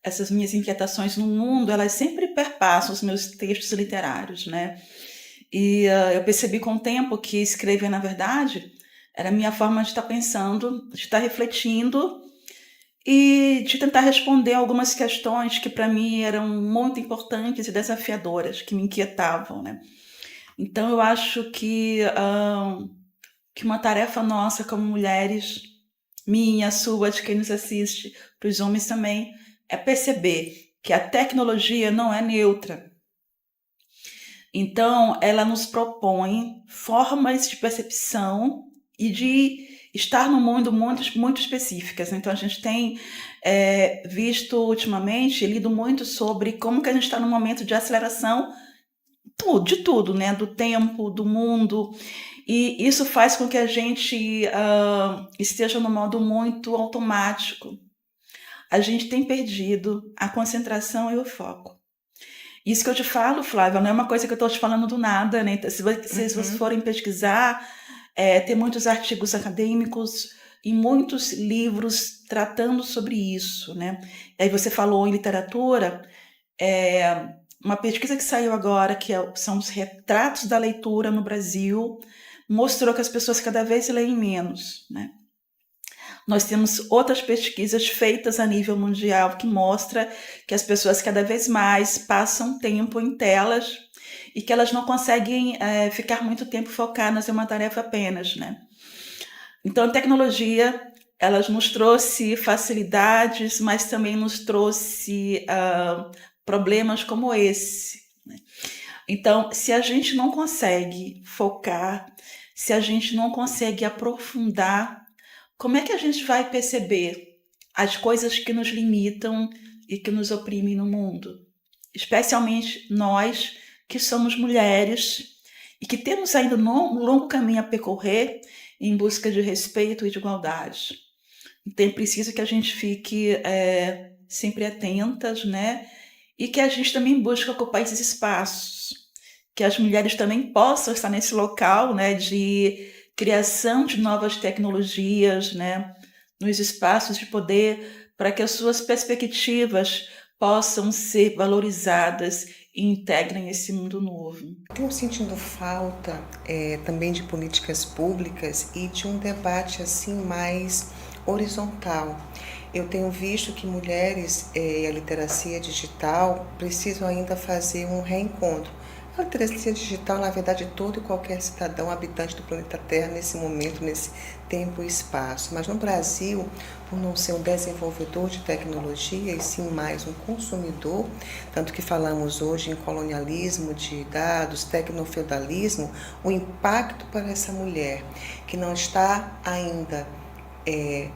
Speaker 2: essas minhas inquietações no mundo, elas sempre perpassam os meus textos literários, né? E eu percebi com o tempo que escrever, na verdade, era a minha forma de estar pensando, de estar refletindo e de tentar responder algumas questões que para mim eram muito importantes e desafiadoras, que me inquietavam, né? Então eu acho que uma tarefa nossa como mulheres, minha, sua, de quem nos assiste, para os homens também, é perceber que a tecnologia não é neutra. Então, ela nos propõe formas de percepção e de estar no mundo muito específicas. Então, a gente tem visto ultimamente, lido muito sobre como que a gente está num momento de aceleração de tudo, né? Do tempo, do mundo. E isso faz com que a gente esteja no modo muito automático. A gente tem perdido a concentração e o foco. Isso que eu te falo, Flávia, não é uma coisa que eu estou te falando do nada, né? Se vocês forem pesquisar, tem muitos artigos acadêmicos e muitos livros tratando sobre isso, né? Aí você falou em literatura, uma pesquisa que saiu agora, são os retratos da leitura no Brasil, mostrou que as pessoas cada vez leem menos, né? Nós temos outras pesquisas feitas a nível mundial que mostram que as pessoas cada vez mais passam tempo em telas e que elas não conseguem ficar muito tempo focadas em uma tarefa apenas, né? Então, a tecnologia, ela nos trouxe facilidades, mas também nos trouxe problemas como esse, né? Então, se a gente não consegue focar, se a gente não consegue aprofundar, como é que a gente vai perceber as coisas que nos limitam e que nos oprimem no mundo? Especialmente nós que somos mulheres e que temos ainda um longo caminho a percorrer em busca de respeito e de igualdade. Então é preciso que a gente fique sempre atentas, né? E que a gente também busque ocupar esses espaços, que as mulheres também possam estar nesse local, né, de criação de novas tecnologias, né, nos espaços de poder, para que as suas perspectivas possam ser valorizadas e integrem esse mundo novo.
Speaker 1: Estou sentindo falta também de políticas públicas e de um debate assim mais horizontal. Eu tenho visto que mulheres e a literacia digital precisam ainda fazer um reencontro. A literacia digital, na verdade, todo e qualquer cidadão habitante do planeta Terra nesse momento, nesse tempo e espaço. Mas no Brasil, por não ser um desenvolvedor de tecnologia e sim mais um consumidor, tanto que falamos hoje em colonialismo de dados, tecnofeudalismo, o impacto para essa mulher que não está ainda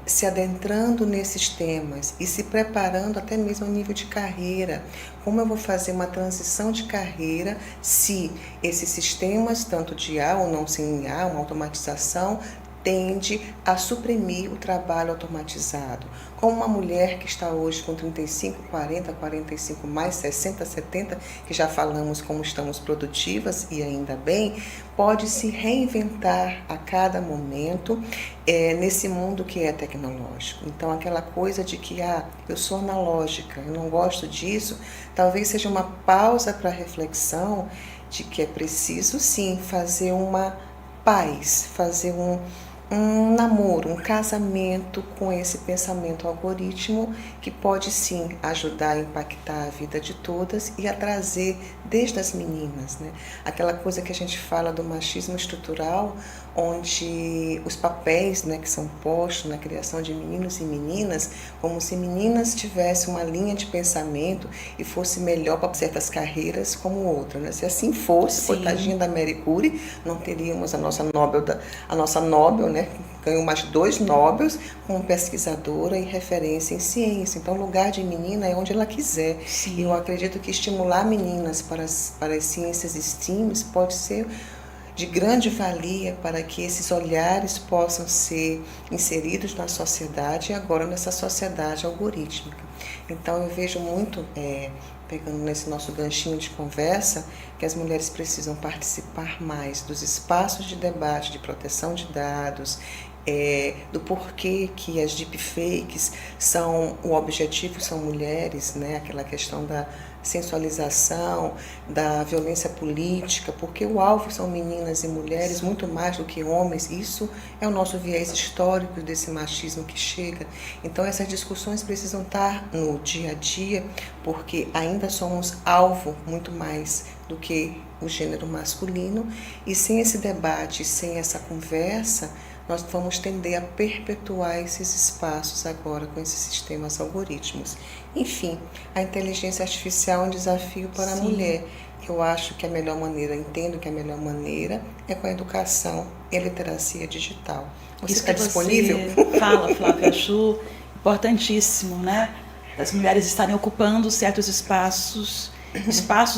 Speaker 1: se adentrando nesses temas e se preparando até mesmo a nível de carreira. Como eu vou fazer uma transição de carreira se esses sistemas, tanto de IA ou não sem IA, uma automatização, tende a suprimir o trabalho automatizado? Como uma mulher que está hoje com 35, 40, 45, mais 60, 70, que já falamos como estamos produtivas e ainda bem, pode se reinventar a cada momento nesse mundo que é tecnológico. Então aquela coisa de que eu sou analógica, eu não gosto disso, talvez seja uma pausa para reflexão de que é preciso sim fazer uma paz, fazer um namoro, um casamento com esse pensamento algoritmo que pode sim ajudar a impactar a vida de todas e a trazer desde as meninas, né? Aquela coisa que a gente fala do machismo estrutural, onde os papéis, né, que são postos na criação de meninos e meninas, como se meninas tivessem uma linha de pensamento e fosse melhor para certas carreiras como outra, né? Se assim fosse, coitadinha da Marie Curie, não teríamos a nossa Nobel, né? Ganhou mais 2 Nobels como pesquisadora e referência em ciência. Então, o lugar de menina é onde ela quiser.
Speaker 2: Sim.
Speaker 1: Eu acredito que estimular meninas para as ciências STEAM pode ser de grande valia para que esses olhares possam ser inseridos na sociedade e agora nessa sociedade algorítmica. Então eu vejo muito, pegando nesse nosso ganchinho de conversa, que as mulheres precisam participar mais dos espaços de debate, de proteção de dados, do porquê que as deepfakes o objetivo são mulheres, né? Aquela questão da sensualização, da violência política, porque o alvo são meninas e mulheres muito mais do que homens. Isso é o nosso viés histórico desse machismo que chega. Então essas discussões precisam estar no dia a dia, porque ainda somos alvo muito mais do que o gênero masculino, e sem esse debate, sem essa conversa, nós vamos tender a perpetuar esses espaços agora com esses sistemas algoritmos. Enfim, a inteligência artificial é um desafio para a mulher. Eu acho que a melhor maneira, entendo que a melhor maneira é com a educação e a literacia digital. Você está disponível?
Speaker 2: Fala, Flávia, acho importantíssimo, né? As mulheres estarem ocupando certos espaços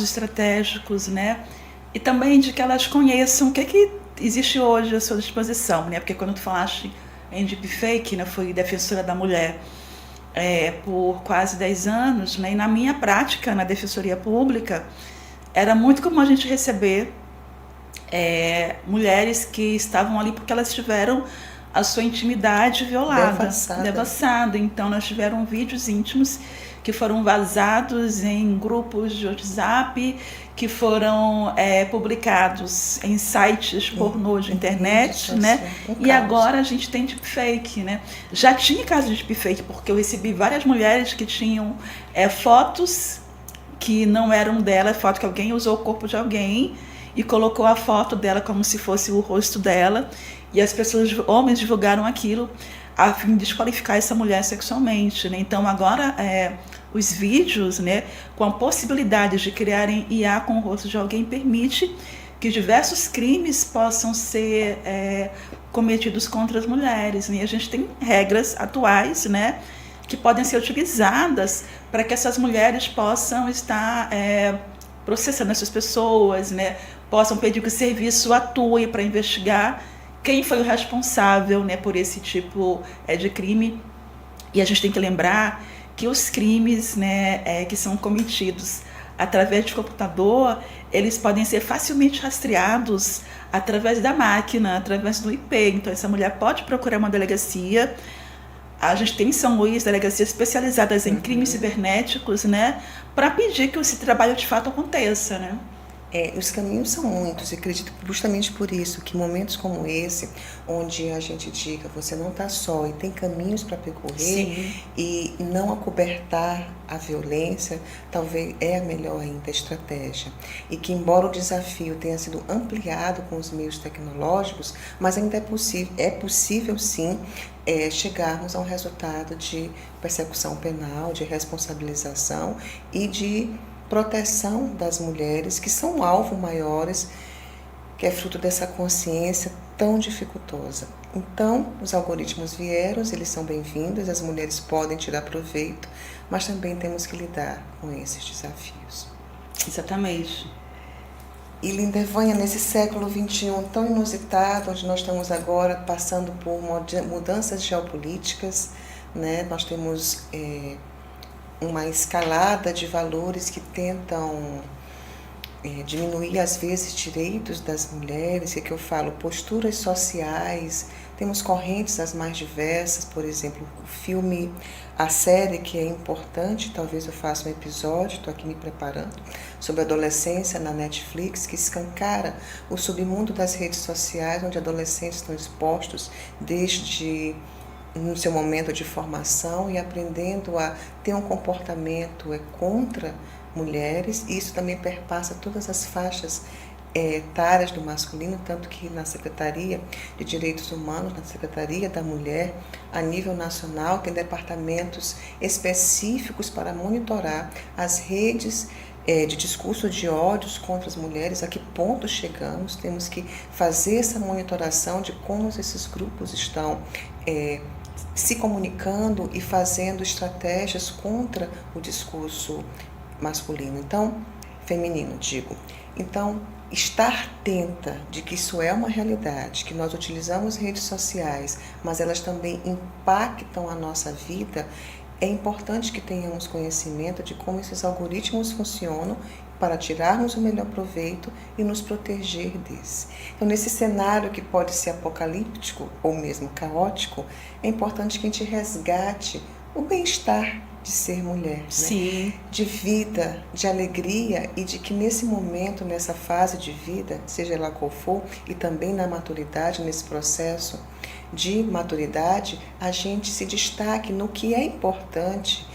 Speaker 2: estratégicos, né? E também de que elas conheçam o que existe hoje à sua disposição, né? Porque quando tu falaste em deepfake, né, fui defensora da mulher por quase 10 anos, né? E na minha prática na defensoria pública era muito comum a gente receber mulheres que estavam ali porque elas tiveram a sua intimidade violada, devassada. Então nós tivemos vídeos íntimos que foram vazados em grupos de WhatsApp, que foram publicados em sites pornô de internet, né? E agora a gente tem deepfake, né? Já tinha caso de deepfake, porque eu recebi várias mulheres que tinham fotos que não eram dela, foto que alguém usou o corpo de alguém e colocou a foto dela como se fosse o rosto dela, e as pessoas, homens, divulgaram aquilo a fim de desqualificar essa mulher sexualmente, né? Então agora os vídeos, né, com a possibilidade de criarem IA com o rosto de alguém, permite que diversos crimes possam ser cometidos contra as mulheres, né? E a gente tem regras atuais, né, que podem ser utilizadas para que essas mulheres possam estar processando essas pessoas, né, possam pedir que o serviço atue para investigar quem foi o responsável, né, por esse tipo de crime. E a gente tem que lembrar que os crimes, né, que são cometidos através de computador, eles podem ser facilmente rastreados através da máquina, através do IP. Então essa mulher pode procurar uma delegacia. A gente tem em São Luís delegacias especializadas em crimes cibernéticos, né, para pedir que esse trabalho de fato aconteça, né?
Speaker 1: Os caminhos são muitos, e acredito justamente por isso que momentos como esse, onde a gente diga, você não está só e tem caminhos para percorrer,
Speaker 2: Sim.
Speaker 1: E não acobertar a violência, talvez é a melhor ainda estratégia. E que embora o desafio tenha sido ampliado com os meios tecnológicos, mas ainda é possível sim chegarmos a um resultado de persecução penal, de responsabilização e de proteção das mulheres, que são alvo maiores, que é fruto dessa consciência tão dificultosa. Então, os algoritmos vieram, eles são bem-vindos, as mulheres podem tirar proveito, mas também temos que lidar com esses desafios.
Speaker 2: Exatamente.
Speaker 1: E Lindevânia, nesse século XXI tão inusitado, onde nós estamos agora passando por mudanças geopolíticas, né? Nós temos uma escalada de valores que tentam diminuir, às vezes, direitos das mulheres, que eu falo, posturas sociais, temos correntes as mais diversas, por exemplo, o filme, a série que é importante, talvez eu faça um episódio, estou aqui me preparando, sobre adolescência na Netflix, que escancara o submundo das redes sociais, onde adolescentes estão expostos desde no seu momento de formação e aprendendo a ter um comportamento contra mulheres. E isso também perpassa todas as faixas etárias do masculino, tanto que na Secretaria de Direitos Humanos, na Secretaria da Mulher, a nível nacional, tem departamentos específicos para monitorar as redes de discurso de ódios contra as mulheres, a que ponto chegamos, temos que fazer essa monitoração de como esses grupos estão se comunicando e fazendo estratégias contra o discurso masculino, então, feminino, digo. Então, estar atenta de que isso é uma realidade, que nós utilizamos redes sociais, mas elas também impactam a nossa vida, é importante que tenhamos conhecimento de como esses algoritmos funcionam para tirarmos o melhor proveito e nos proteger desse. Então, nesse cenário que pode ser apocalíptico ou mesmo caótico, é importante que a gente resgate o bem-estar de ser mulher,
Speaker 2: Sim.
Speaker 1: Né? De vida, de alegria, e de que nesse momento, nessa fase de vida, seja ela qual for, e também na maturidade, nesse processo de maturidade, a gente se destaque no que é importante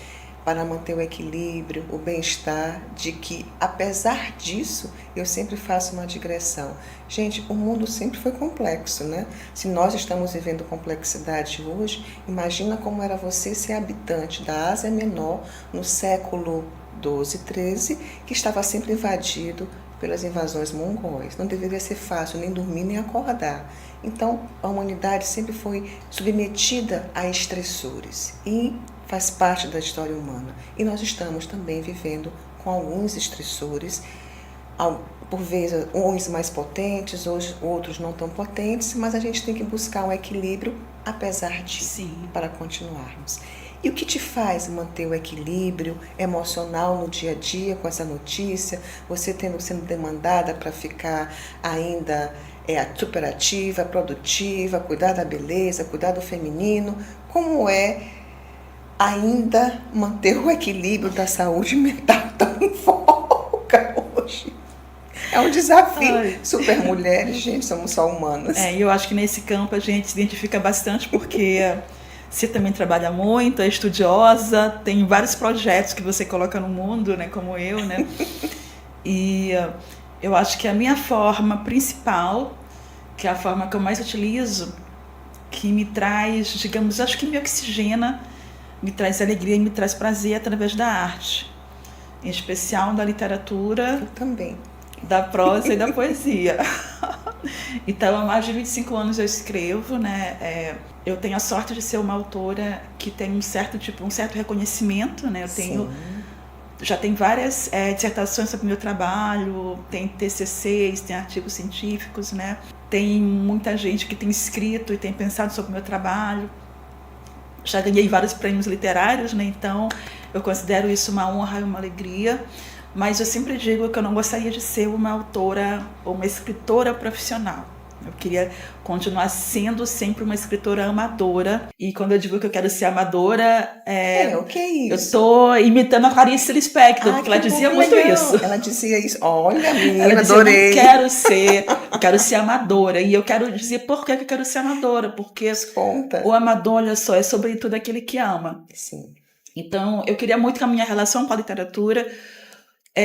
Speaker 1: para manter o equilíbrio, o bem-estar, de que, apesar disso, eu sempre faço uma digressão. Gente, o mundo sempre foi complexo, né? Se nós estamos vivendo complexidade hoje, imagina como era você ser habitante da Ásia Menor no século XII, XIII, que estava sempre invadido pelas invasões mongóis. Não deveria ser fácil nem dormir nem acordar. Então, a humanidade sempre foi submetida a estressores e faz parte da história humana. E nós estamos também vivendo com alguns estressores, por vezes uns mais potentes, outros não tão potentes, mas a gente tem que buscar um equilíbrio apesar disso,
Speaker 2: Sim.
Speaker 1: para continuarmos. E o que te faz manter o equilíbrio emocional no dia a dia com essa notícia, você sendo demandada para ficar ainda superativa, produtiva, cuidar da beleza, cuidar do feminino, como é ainda manter o equilíbrio da saúde mental tão em voga hoje? É um desafio. Super mulheres, gente, somos só humanas.
Speaker 2: E eu acho que nesse campo a gente se identifica bastante, porque Você também trabalha muito, é estudiosa, tem vários projetos que você coloca no mundo, né, como eu, né? E eu acho que a minha forma principal, que é a forma que eu mais utilizo, que me traz, digamos, acho que me oxigena, me traz alegria e me traz prazer através da arte, em especial da literatura,
Speaker 1: Eu também.
Speaker 2: da prosa e da poesia. Então, há mais de 25 anos eu escrevo, né? Eu tenho a sorte de ser uma autora que tem um certo reconhecimento, né? Já tem várias dissertações sobre o meu trabalho, tem TCCs, tem artigos científicos, né? Tem muita gente que tem escrito e tem pensado sobre o meu trabalho. Já ganhei vários prêmios literários, né? Então eu considero isso uma honra e uma alegria. Mas eu sempre digo que eu não gostaria de ser uma autora ou uma escritora profissional. Eu queria continuar sendo sempre uma escritora amadora. E quando eu digo que eu quero ser amadora,
Speaker 1: O que é
Speaker 2: eu
Speaker 1: isso?
Speaker 2: estou imitando a Clarice Lispector, porque ela
Speaker 1: que
Speaker 2: dizia
Speaker 1: bom,
Speaker 2: muito
Speaker 1: legal.
Speaker 2: isso.
Speaker 1: Ela dizia isso. Olha, menina,
Speaker 2: Ela dizia,
Speaker 1: adorei.
Speaker 2: eu quero ser amadora. E eu quero dizer por que eu quero ser amadora. Porque
Speaker 1: Conta.
Speaker 2: o amador, olha só, é sobretudo aquele que ama.
Speaker 1: Sim.
Speaker 2: Então, eu queria muito que a minha relação com a literatura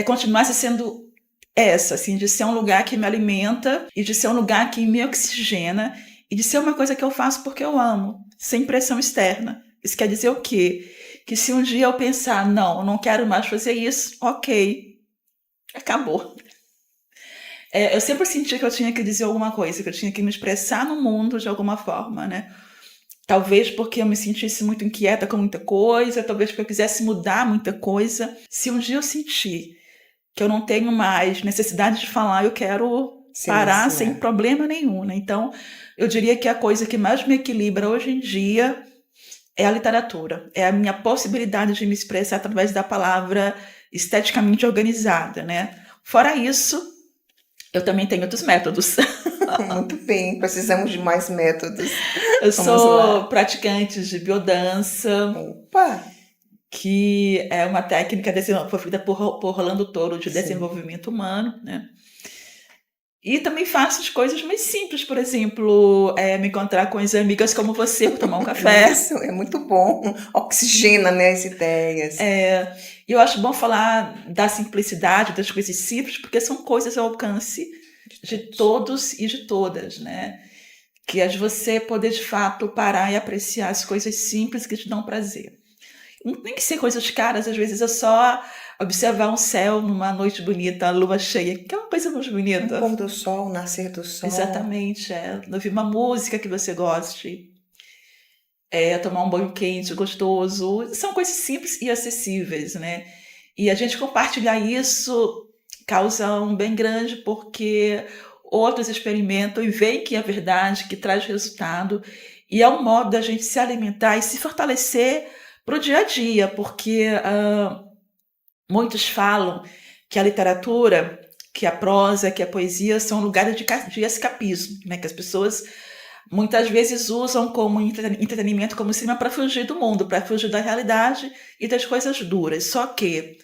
Speaker 2: continuasse sendo essa, assim, de ser um lugar que me alimenta e de ser um lugar que me oxigena e de ser uma coisa que eu faço porque eu amo, sem pressão externa. Isso quer dizer o quê? Que se um dia eu pensar, não, eu não quero mais fazer isso, ok, acabou. Eu sempre senti que eu tinha que dizer alguma coisa, que eu tinha que me expressar no mundo de alguma forma, né? Talvez porque eu me sentisse muito inquieta com muita coisa, talvez porque eu quisesse mudar muita coisa. Se um dia eu sentir que eu não tenho mais necessidade de falar, eu quero parar sem problema nenhum, né? Então, eu diria que a coisa que mais me equilibra hoje em dia é a literatura. É a minha possibilidade de me expressar através da palavra esteticamente organizada, né? Fora isso, eu também tenho outros métodos.
Speaker 1: Muito bem, precisamos de mais métodos.
Speaker 2: Eu
Speaker 1: Vamos
Speaker 2: sou
Speaker 1: lá.
Speaker 2: praticante de biodança,
Speaker 1: Opa!
Speaker 2: que é uma técnica foi feita por Rolando Toro de
Speaker 1: Sim.
Speaker 2: desenvolvimento humano, né? E também faço as coisas mais simples, por exemplo, me encontrar com as amigas como você, tomar um café.
Speaker 1: Isso, é muito bom. Oxigena, né, as ideias.
Speaker 2: E eu acho bom falar da simplicidade, das coisas simples, porque são coisas ao alcance de todos e de todas, né? Que é de você poder, de fato, parar e apreciar as coisas simples que te dão prazer. Não tem que ser coisas caras, às vezes é só observar um céu numa noite bonita, a lua cheia, que é uma coisa muito bonita.
Speaker 1: Um pôr do sol, um nascer do sol.
Speaker 2: Exatamente, ouvir uma música que você goste, tomar um banho quente, gostoso. São coisas simples e acessíveis, né? E a gente compartilhar isso causa um bem grande, porque outros experimentam e veem que é verdade, que traz resultado. E é um modo da gente se alimentar e se fortalecer para o dia a dia, porque muitos falam que a literatura, que a prosa, que a poesia são lugares de escapismo, né? Que as pessoas muitas vezes usam como entretenimento, como cinema, para fugir do mundo, para fugir da realidade e das coisas duras. Só que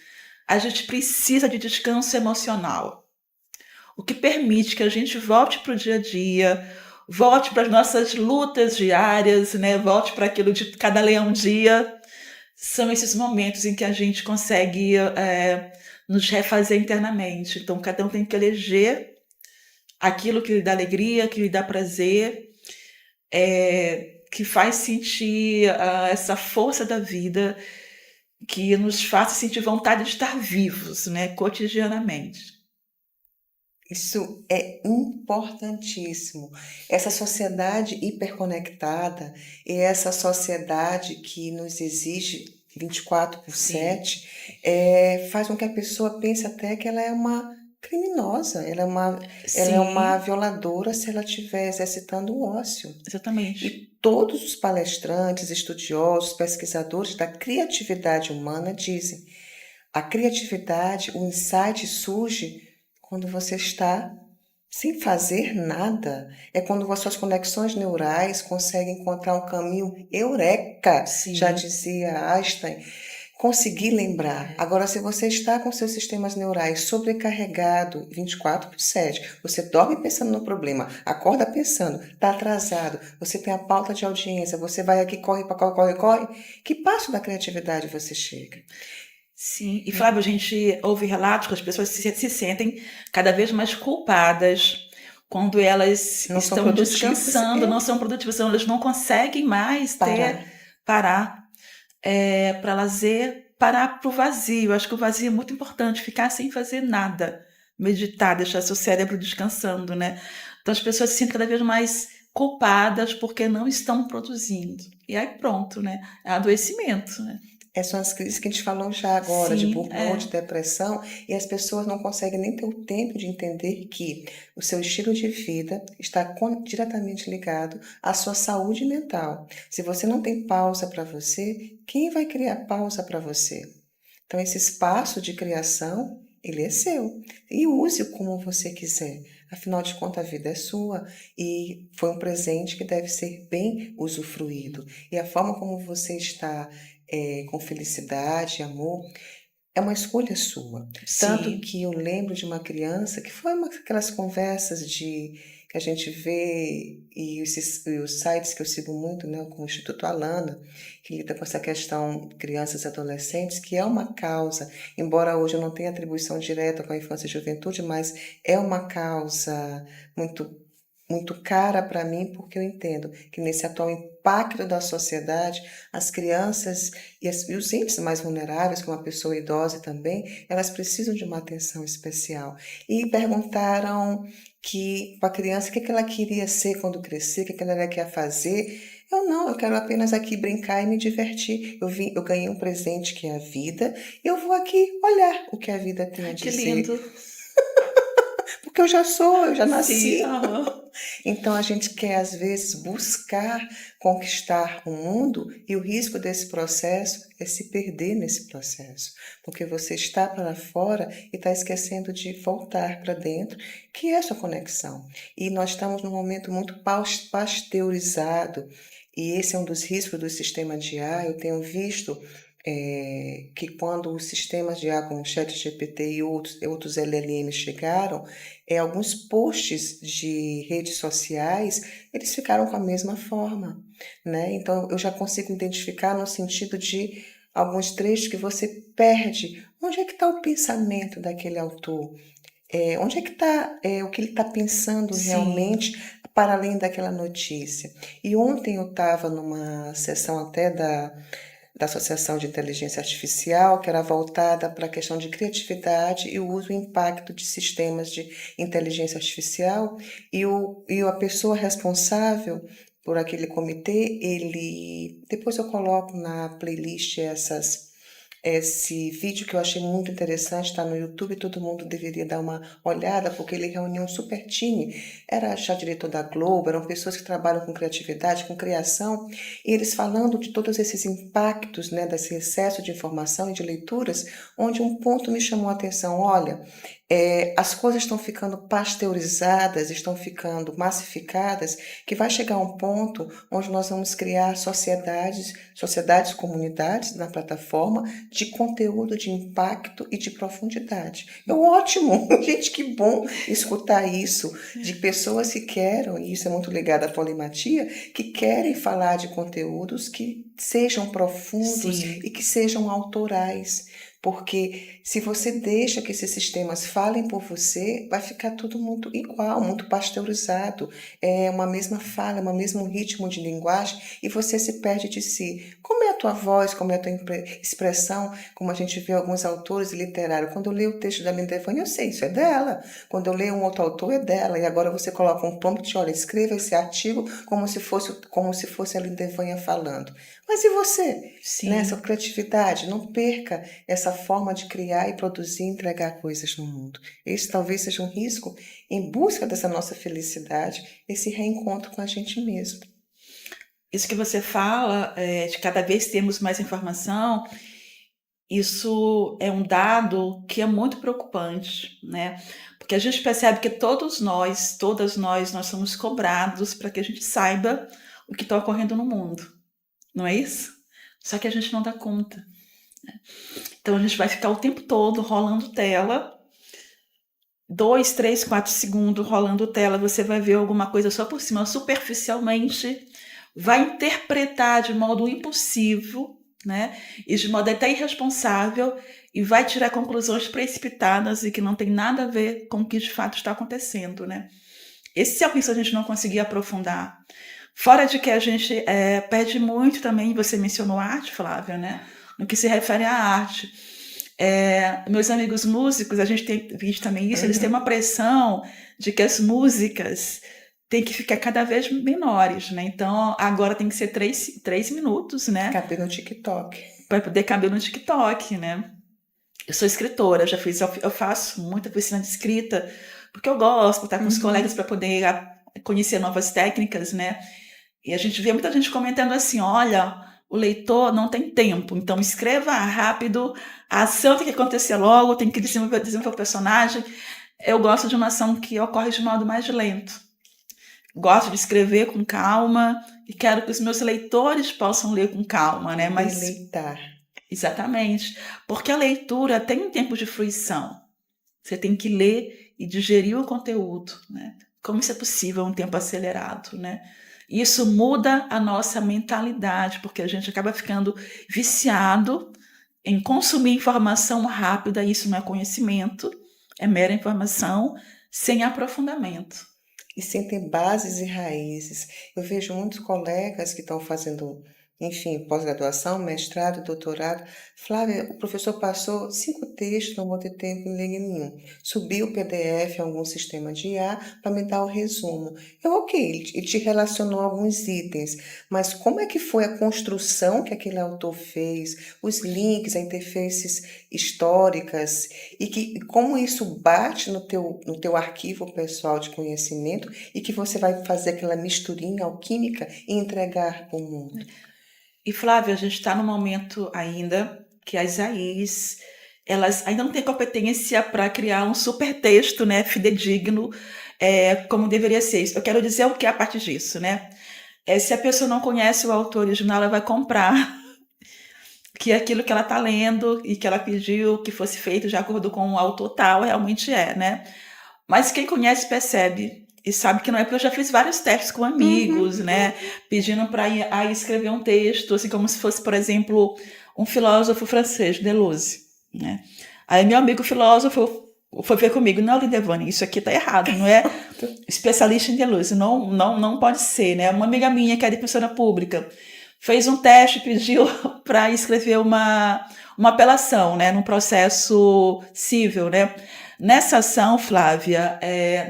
Speaker 2: a gente precisa de descanso emocional, o que permite que a gente volte para o dia a dia, volte para as nossas lutas diárias, né? Volte para aquilo de cada leão dia. São esses momentos em que a gente consegue nos refazer internamente. Então, cada um tem que eleger aquilo que lhe dá alegria, que lhe dá prazer, que faz sentir essa força da vida, que nos faça sentir vontade de estar vivos, né, cotidianamente.
Speaker 1: Isso é importantíssimo. Essa sociedade hiperconectada e essa sociedade que nos exige 24/7 faz com que a pessoa pense até que ela é uma criminosa, ela é uma violadora se ela estiver exercitando o ócio.
Speaker 2: Exatamente.
Speaker 1: E todos os palestrantes, estudiosos, pesquisadores da criatividade humana dizem: a criatividade, o insight surge quando você está sem fazer nada. É quando as suas conexões neurais conseguem encontrar um caminho eureka,
Speaker 2: Sim.
Speaker 1: já dizia Einstein. conseguir lembrar. Agora, se você está com seus sistemas neurais sobrecarregado 24/7, você dorme pensando no problema, acorda pensando, está atrasado, você tem a pauta de audiência, você vai aqui, corre para corre, que passo da criatividade você chega?
Speaker 2: Sim, e Flávio, a gente ouve relatos que as pessoas se sentem cada vez mais culpadas quando elas
Speaker 1: Não são
Speaker 2: estão
Speaker 1: produtivas?
Speaker 2: descansando, não são produtivas, elas não conseguem mais parar para lazer, parar para o vazio. Eu acho que o vazio é muito importante, ficar sem fazer nada, meditar, deixar seu cérebro descansando, né? Então as pessoas se sentem cada vez mais culpadas porque não estão produzindo. E aí pronto, né? É adoecimento, né?
Speaker 1: São as crises que a gente falou já agora, de
Speaker 2: Sim,
Speaker 1: burnout, depressão, e as pessoas não conseguem nem ter o tempo de entender que o seu estilo de vida está diretamente ligado à sua saúde mental. Se você não tem pausa para você, quem vai criar pausa para você? Então, esse espaço de criação, ele é seu. E use-o como você quiser. Afinal de contas, a vida é sua e foi um presente que deve ser bem usufruído. E a forma como você está com felicidade, amor, é uma escolha sua. Tanto
Speaker 2: sim.
Speaker 1: que eu lembro de uma criança que foi aquelas conversas que a gente vê e os sites que eu sigo muito, né, como o Instituto Alana, que lida com essa questão crianças e adolescentes, que é uma causa, embora hoje eu não tenha atribuição direta com a infância e juventude, mas é uma causa muito muito cara para mim, porque eu entendo que nesse atual impacto da sociedade, as crianças e os índices mais vulneráveis, como a pessoa idosa também, elas precisam de uma atenção especial. E perguntaram que para a criança o que ela queria ser quando crescer, o que ela quer fazer. Eu não, eu quero apenas aqui brincar e me divertir. Eu ganhei um presente que é a vida, e eu vou aqui olhar o que a vida tem a
Speaker 2: Ai, que
Speaker 1: dizer.
Speaker 2: lindo.
Speaker 1: Porque eu já
Speaker 2: Sim,
Speaker 1: nasci.
Speaker 2: aham.
Speaker 1: Então a gente quer às vezes buscar conquistar o mundo e o risco desse processo é se perder nesse processo, porque você está para fora e está esquecendo de voltar para dentro, que é a sua conexão. E nós estamos num momento muito pasteurizado e esse é um dos riscos do sistema de IA. Eu tenho visto que quando os sistemas de IA como o ChatGPT e outros LLMs chegaram, alguns posts de redes sociais, eles ficaram com a mesma forma, né? Então, eu já consigo identificar no sentido de alguns trechos que você perde. Onde é que está o pensamento daquele autor? Onde é que está o que ele está pensando
Speaker 2: Sim.
Speaker 1: realmente para além daquela notícia? E ontem eu estava numa sessão até da Associação de Inteligência Artificial, que era voltada para a questão de criatividade e o uso e impacto de sistemas de inteligência artificial, e a pessoa responsável por aquele comitê, depois eu coloco na playlist esse vídeo que eu achei muito interessante, está no YouTube, todo mundo deveria dar uma olhada, porque ele reuniu um super time, era já diretor da Globo, eram pessoas que trabalham com criatividade, com criação, e eles falando de todos esses impactos, né, desse excesso de informação e de leituras, onde um ponto me chamou a atenção, olha, as coisas estão ficando pasteurizadas, estão ficando massificadas, que vai chegar um ponto onde nós vamos criar sociedades, comunidades na plataforma de conteúdo de impacto e de profundidade. Ótimo! Gente, que bom escutar isso de pessoas que querem, e isso é muito ligado à polimatia, que querem falar de conteúdos que sejam profundos
Speaker 2: Sim.
Speaker 1: e que sejam autorais. Porque se você deixa que esses sistemas falem por você, vai ficar tudo muito igual, muito pasteurizado. É uma mesma fala, um mesmo ritmo de linguagem e você se perde de si. Como é a tua voz, como é a tua expressão, como a gente vê alguns autores literários. Quando eu leio o texto da Lindevânia, eu sei, isso é dela. Quando eu leio um outro autor, é dela. E agora você coloca um prompt, olha, escreva esse artigo como se fosse a Lindevânia falando. Mas e você? Nessa
Speaker 2: Sim.
Speaker 1: criatividade, não perca essa forma de criar e produzir e entregar coisas no mundo. Esse talvez seja um risco em busca dessa nossa felicidade, esse reencontro com a gente mesmo.
Speaker 2: Isso que você fala, de cada vez termos mais informação, isso é um dado que é muito preocupante, né? Porque a gente percebe que todos nós, todas nós somos cobrados para que a gente saiba o que está ocorrendo no mundo, não é isso? Só que a gente não dá conta. Então a gente vai ficar o tempo todo rolando tela, 2, 3, 4 segundos rolando tela, você vai ver alguma coisa só por cima, superficialmente, vai interpretar de modo impulsivo, né? E de modo até irresponsável, e vai tirar conclusões precipitadas e que não tem nada a ver com o que de fato está acontecendo, né? Esse é o risco a gente não conseguir aprofundar. Fora de que a gente perde muito também, você mencionou arte, Flávia, né? No que se refere à arte. Meus amigos músicos, a gente tem visto também isso, eles têm uma pressão de que as músicas têm que ficar cada vez menores, né? Então, agora tem que ser 3 minutos, né?
Speaker 1: Caber no TikTok.
Speaker 2: Para poder caber no TikTok, né? Eu sou escritora, eu faço muita oficina de escrita, porque eu gosto de estar com os colegas para poder conhecer novas técnicas, né? E a gente vê muita gente comentando assim, olha, o leitor não tem tempo, então escreva rápido, a ação tem que acontecer logo, tem que desenvolver o personagem. Eu gosto de uma ação que ocorre de modo mais lento. Gosto de escrever com calma e quero que os meus leitores possam ler com calma, né? Mas
Speaker 1: Deleitar.
Speaker 2: exatamente, porque a leitura tem um tempo de fruição. Você tem que ler e digerir o conteúdo, né? Como isso é possível em um tempo acelerado, né? Isso muda a nossa mentalidade, porque a gente acaba ficando viciado em consumir informação rápida, isso não é conhecimento, é mera informação sem aprofundamento.
Speaker 1: E sem ter bases e raízes. Eu vejo muitos colegas que estão fazendo, enfim, pós-graduação, mestrado, doutorado. Flávia, o professor passou 5 textos, não vou ter tempo em ler nenhum. Subiu o PDF em algum sistema de IA para me dar o resumo. Ok, ele te relacionou alguns itens, mas como é que foi a construção que aquele autor fez, os links, as interfaces históricas, e como isso bate no teu arquivo pessoal de conhecimento e que você vai fazer aquela misturinha alquímica e entregar para o mundo.
Speaker 2: E Flávia, a gente está no momento ainda que as AIs, elas ainda não têm competência para criar um super texto, né, fidedigno, como deveria ser. Eu quero dizer o que é a partir disso, né? Se a pessoa não conhece o autor original, ela vai comprar que aquilo que ela está lendo e que ela pediu que fosse feito de acordo com o autor tal, realmente né? Mas quem conhece percebe e sabe que não é, porque eu já fiz vários testes com amigos, né? Pedindo para ir escrever um texto, assim como se fosse, por exemplo, um filósofo francês, Deleuze, né? Aí meu amigo filósofo foi ver comigo, não, Lindevane, isso aqui tá errado, não é especialista em Deleuze, não pode ser, né? Uma amiga minha que é defensora pública fez um teste, pediu para escrever uma apelação, né, num processo civil, né? Nessa ação, Flávia,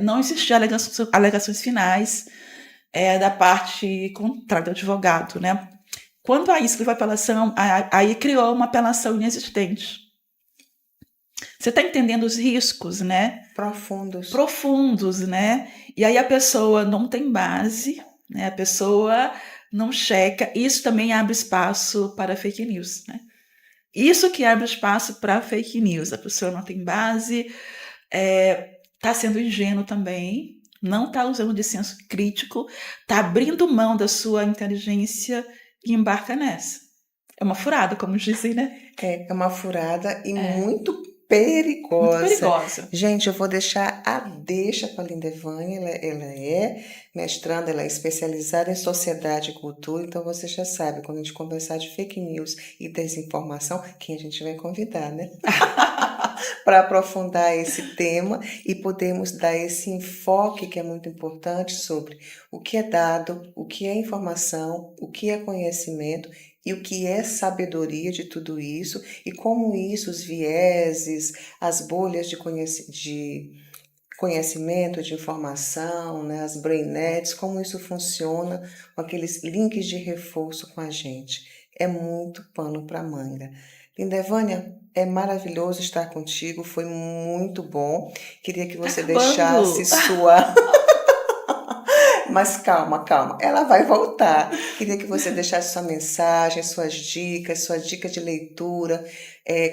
Speaker 2: não existiam alegações finais da parte contrária do advogado, né? Quando a escreveu a apelação, aí criou uma apelação inexistente. Você está entendendo os riscos, né? Profundos, né? E aí a pessoa não tem base, né? A pessoa não checa. Isso também abre espaço para fake news, né? Isso que abre espaço para fake news. A pessoa não tem base, está sendo ingênuo também, não está usando de senso crítico, está abrindo mão da sua inteligência e embarca nessa. É uma furada, como dizem, né?
Speaker 1: É uma furada e muito perigosa.
Speaker 2: Muito perigosa.
Speaker 1: Gente, eu vou deixar a deixa para a Lindevane, ela é mestranda, ela é especializada em sociedade e cultura, então você já sabe, quando a gente conversar de fake news e desinformação, quem a gente vai convidar, né? Para aprofundar esse tema e podermos dar esse enfoque que é muito importante sobre o que é dado, o que é informação, o que é conhecimento e o que é sabedoria de tudo isso e como isso, os vieses, as bolhas de conhecimento, de informação, né, as brainets, como isso funciona com aqueles links de reforço com a gente. É muito pano para manga. Lindevânia, é maravilhoso estar contigo, foi muito bom. Queria que você deixasse sua... Mas calma, ela vai voltar. Queria que você deixasse sua mensagem, suas dicas de leitura,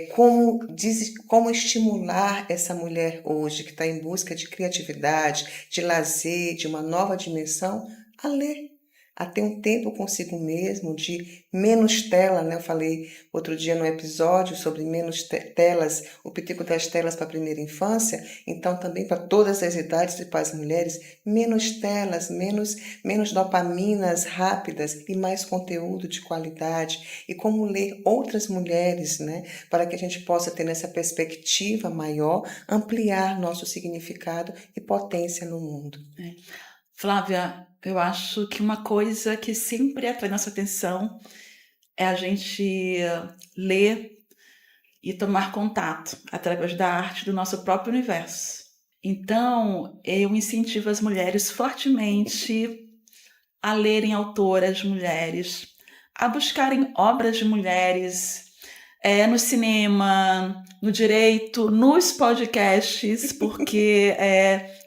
Speaker 1: como estimular essa mulher hoje que está em busca de criatividade, de lazer, de uma nova dimensão, a ler. a ter um tempo consigo mesmo, de menos tela, né? Eu falei outro dia no episódio sobre menos telas, o Pitico das Telas para a primeira infância, então também para todas as idades e para as mulheres, menos telas, menos dopaminas rápidas e mais conteúdo de qualidade, e como ler outras mulheres, né? Para que a gente possa ter nessa perspectiva maior, ampliar nosso significado e potência no mundo.
Speaker 2: Flávia, eu acho que uma coisa que sempre atrai nossa atenção é a gente ler e tomar contato através da arte do nosso próprio universo. Então, eu incentivo as mulheres fortemente a lerem autoras mulheres, a buscarem obras de mulheres no cinema, no direito, nos podcasts, porque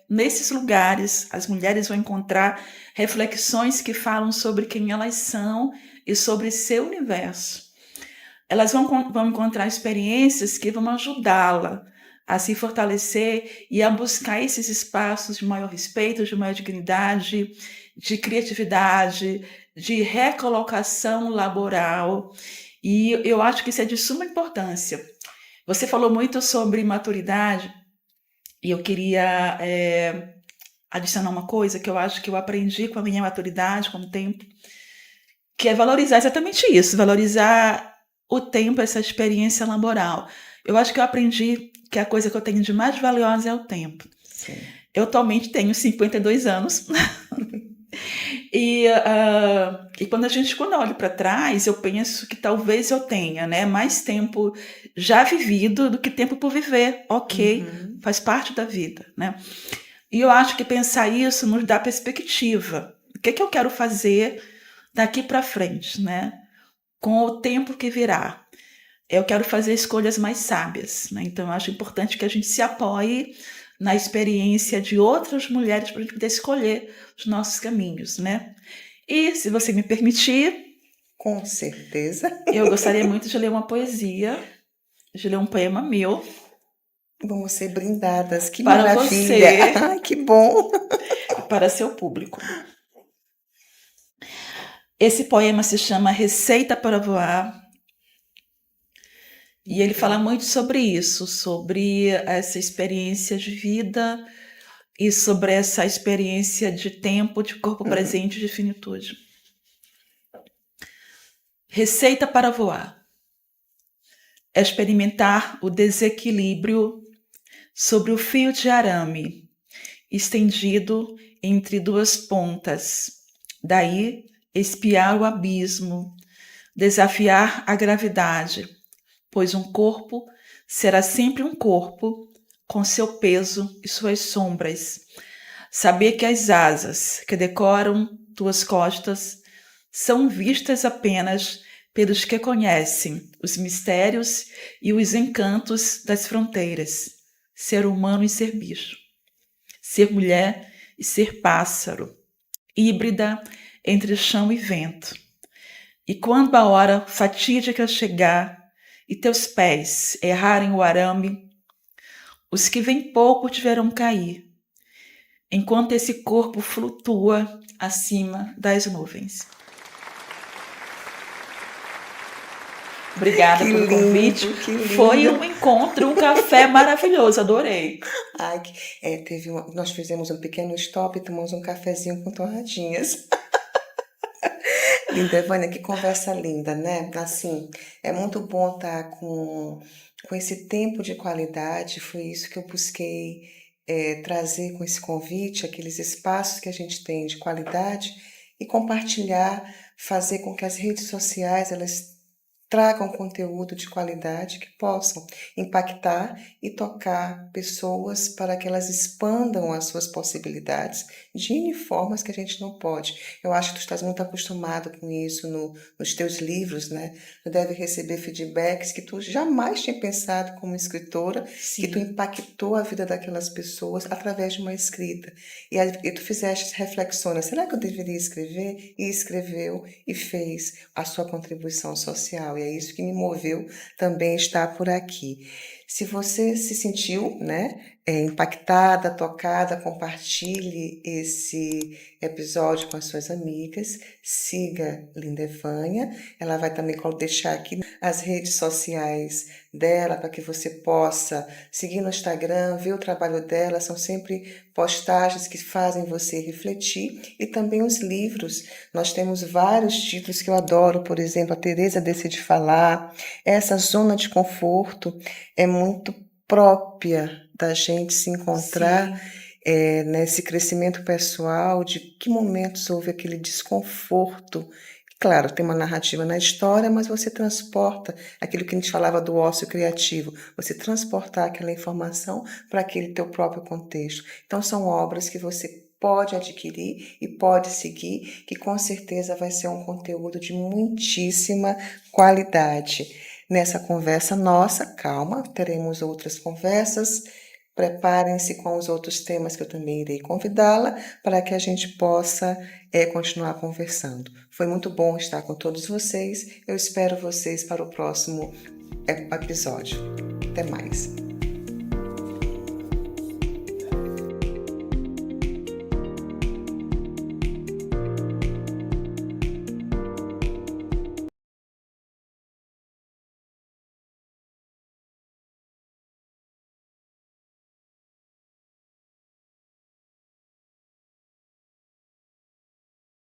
Speaker 2: nesses lugares as mulheres vão encontrar reflexões que falam sobre quem elas são e sobre seu universo. Elas vão encontrar experiências que vão ajudá-la a se fortalecer e a buscar esses espaços de maior respeito, de maior dignidade, de criatividade, de recolocação laboral. E eu acho que isso é de suma importância. Você falou muito sobre maturidade e eu queria adicionar uma coisa que eu acho que eu aprendi com a minha maturidade, com o tempo, que é valorizar exatamente isso, valorizar o tempo, essa experiência laboral. Eu acho que eu aprendi que a coisa que eu tenho de mais valiosa é o tempo.
Speaker 1: Sim.
Speaker 2: Eu atualmente tenho 52 anos. E quando eu olho para trás, eu penso que talvez eu tenha, né, mais tempo já vivido do que tempo por viver. Ok, faz parte da vida, né? E eu acho que pensar isso nos dá perspectiva. O que eu quero fazer daqui para frente, né? Com o tempo que virá. Eu quero fazer escolhas mais sábias, né? Então eu acho importante que a gente se apoie na experiência de outras mulheres para a gente poder escolher os nossos caminhos, né? E, se você me permitir,
Speaker 1: com certeza,
Speaker 2: eu gostaria muito de ler uma poesia, de ler um poema meu.
Speaker 1: Vamos ser brindadas, que
Speaker 2: para
Speaker 1: maravilha!
Speaker 2: Você,
Speaker 1: Ai, que bom!
Speaker 2: E para seu público. Esse poema se chama Receita para Voar. E ele fala muito sobre isso, sobre essa experiência de vida e sobre essa experiência de tempo, de corpo presente, de finitude. Receita para voar. É experimentar o desequilíbrio sobre o fio de arame, estendido entre duas pontas. Daí, espiar o abismo, desafiar a gravidade, pois um corpo será sempre um corpo, com seu peso e suas sombras. Saber que as asas que decoram tuas costas são vistas apenas pelos que conhecem os mistérios e os encantos das fronteiras, ser humano e ser bicho, ser mulher e ser pássaro, híbrida entre chão e vento. E quando a hora fatídica chegar e teus pés errarem o arame, os que vêm pouco te verão cair, enquanto esse corpo flutua acima das nuvens. Obrigada pelo convite.
Speaker 1: Que lindo.
Speaker 2: Foi um encontro, um café maravilhoso, adorei.
Speaker 1: Ai, nós fizemos um pequeno stop e tomamos um cafezinho com torradinhas. Linda, Vânia, que conversa linda, né? Assim, é muito bom estar com esse tempo de qualidade, foi isso que eu busquei trazer com esse convite, aqueles espaços que a gente tem de qualidade e compartilhar, fazer com que as redes sociais, elas tragam conteúdo de qualidade que possam impactar e tocar pessoas para que elas expandam as suas possibilidades de N formas que a gente não pode. Eu acho que tu estás muito acostumado com isso nos teus livros, né? Tu deve receber feedbacks que tu jamais tinha pensado como escritora,
Speaker 2: Sim.
Speaker 1: que tu impactou a vida daquelas pessoas através de uma escrita. E tu fizeste reflexões, será que eu deveria escrever? E escreveu e fez a sua contribuição social. E é isso que me moveu também estar por aqui. Se você se sentiu, né, impactada, tocada, compartilhe esse episódio com as suas amigas, siga Linda Evânia, ela vai também deixar aqui as redes sociais dela para que você possa seguir no Instagram, ver o trabalho dela, são sempre postagens que fazem você refletir, e também os livros, nós temos vários títulos que eu adoro, por exemplo, a Teresa Decide Falar. Essa zona de conforto é muito própria da gente se encontrar nesse crescimento pessoal, de que momentos houve aquele desconforto. Claro, tem uma narrativa na história, mas você transporta aquilo que a gente falava do ócio criativo, você transportar aquela informação para aquele teu próprio contexto. Então, são obras que você pode adquirir e pode seguir, que com certeza vai ser um conteúdo de muitíssima qualidade. Nessa conversa nossa, calma, teremos outras conversas. Preparem-se com os outros temas que eu também irei convidá-la para que a gente possa continuar conversando. Foi muito bom estar com todos vocês. Eu espero vocês para o próximo episódio. Até mais.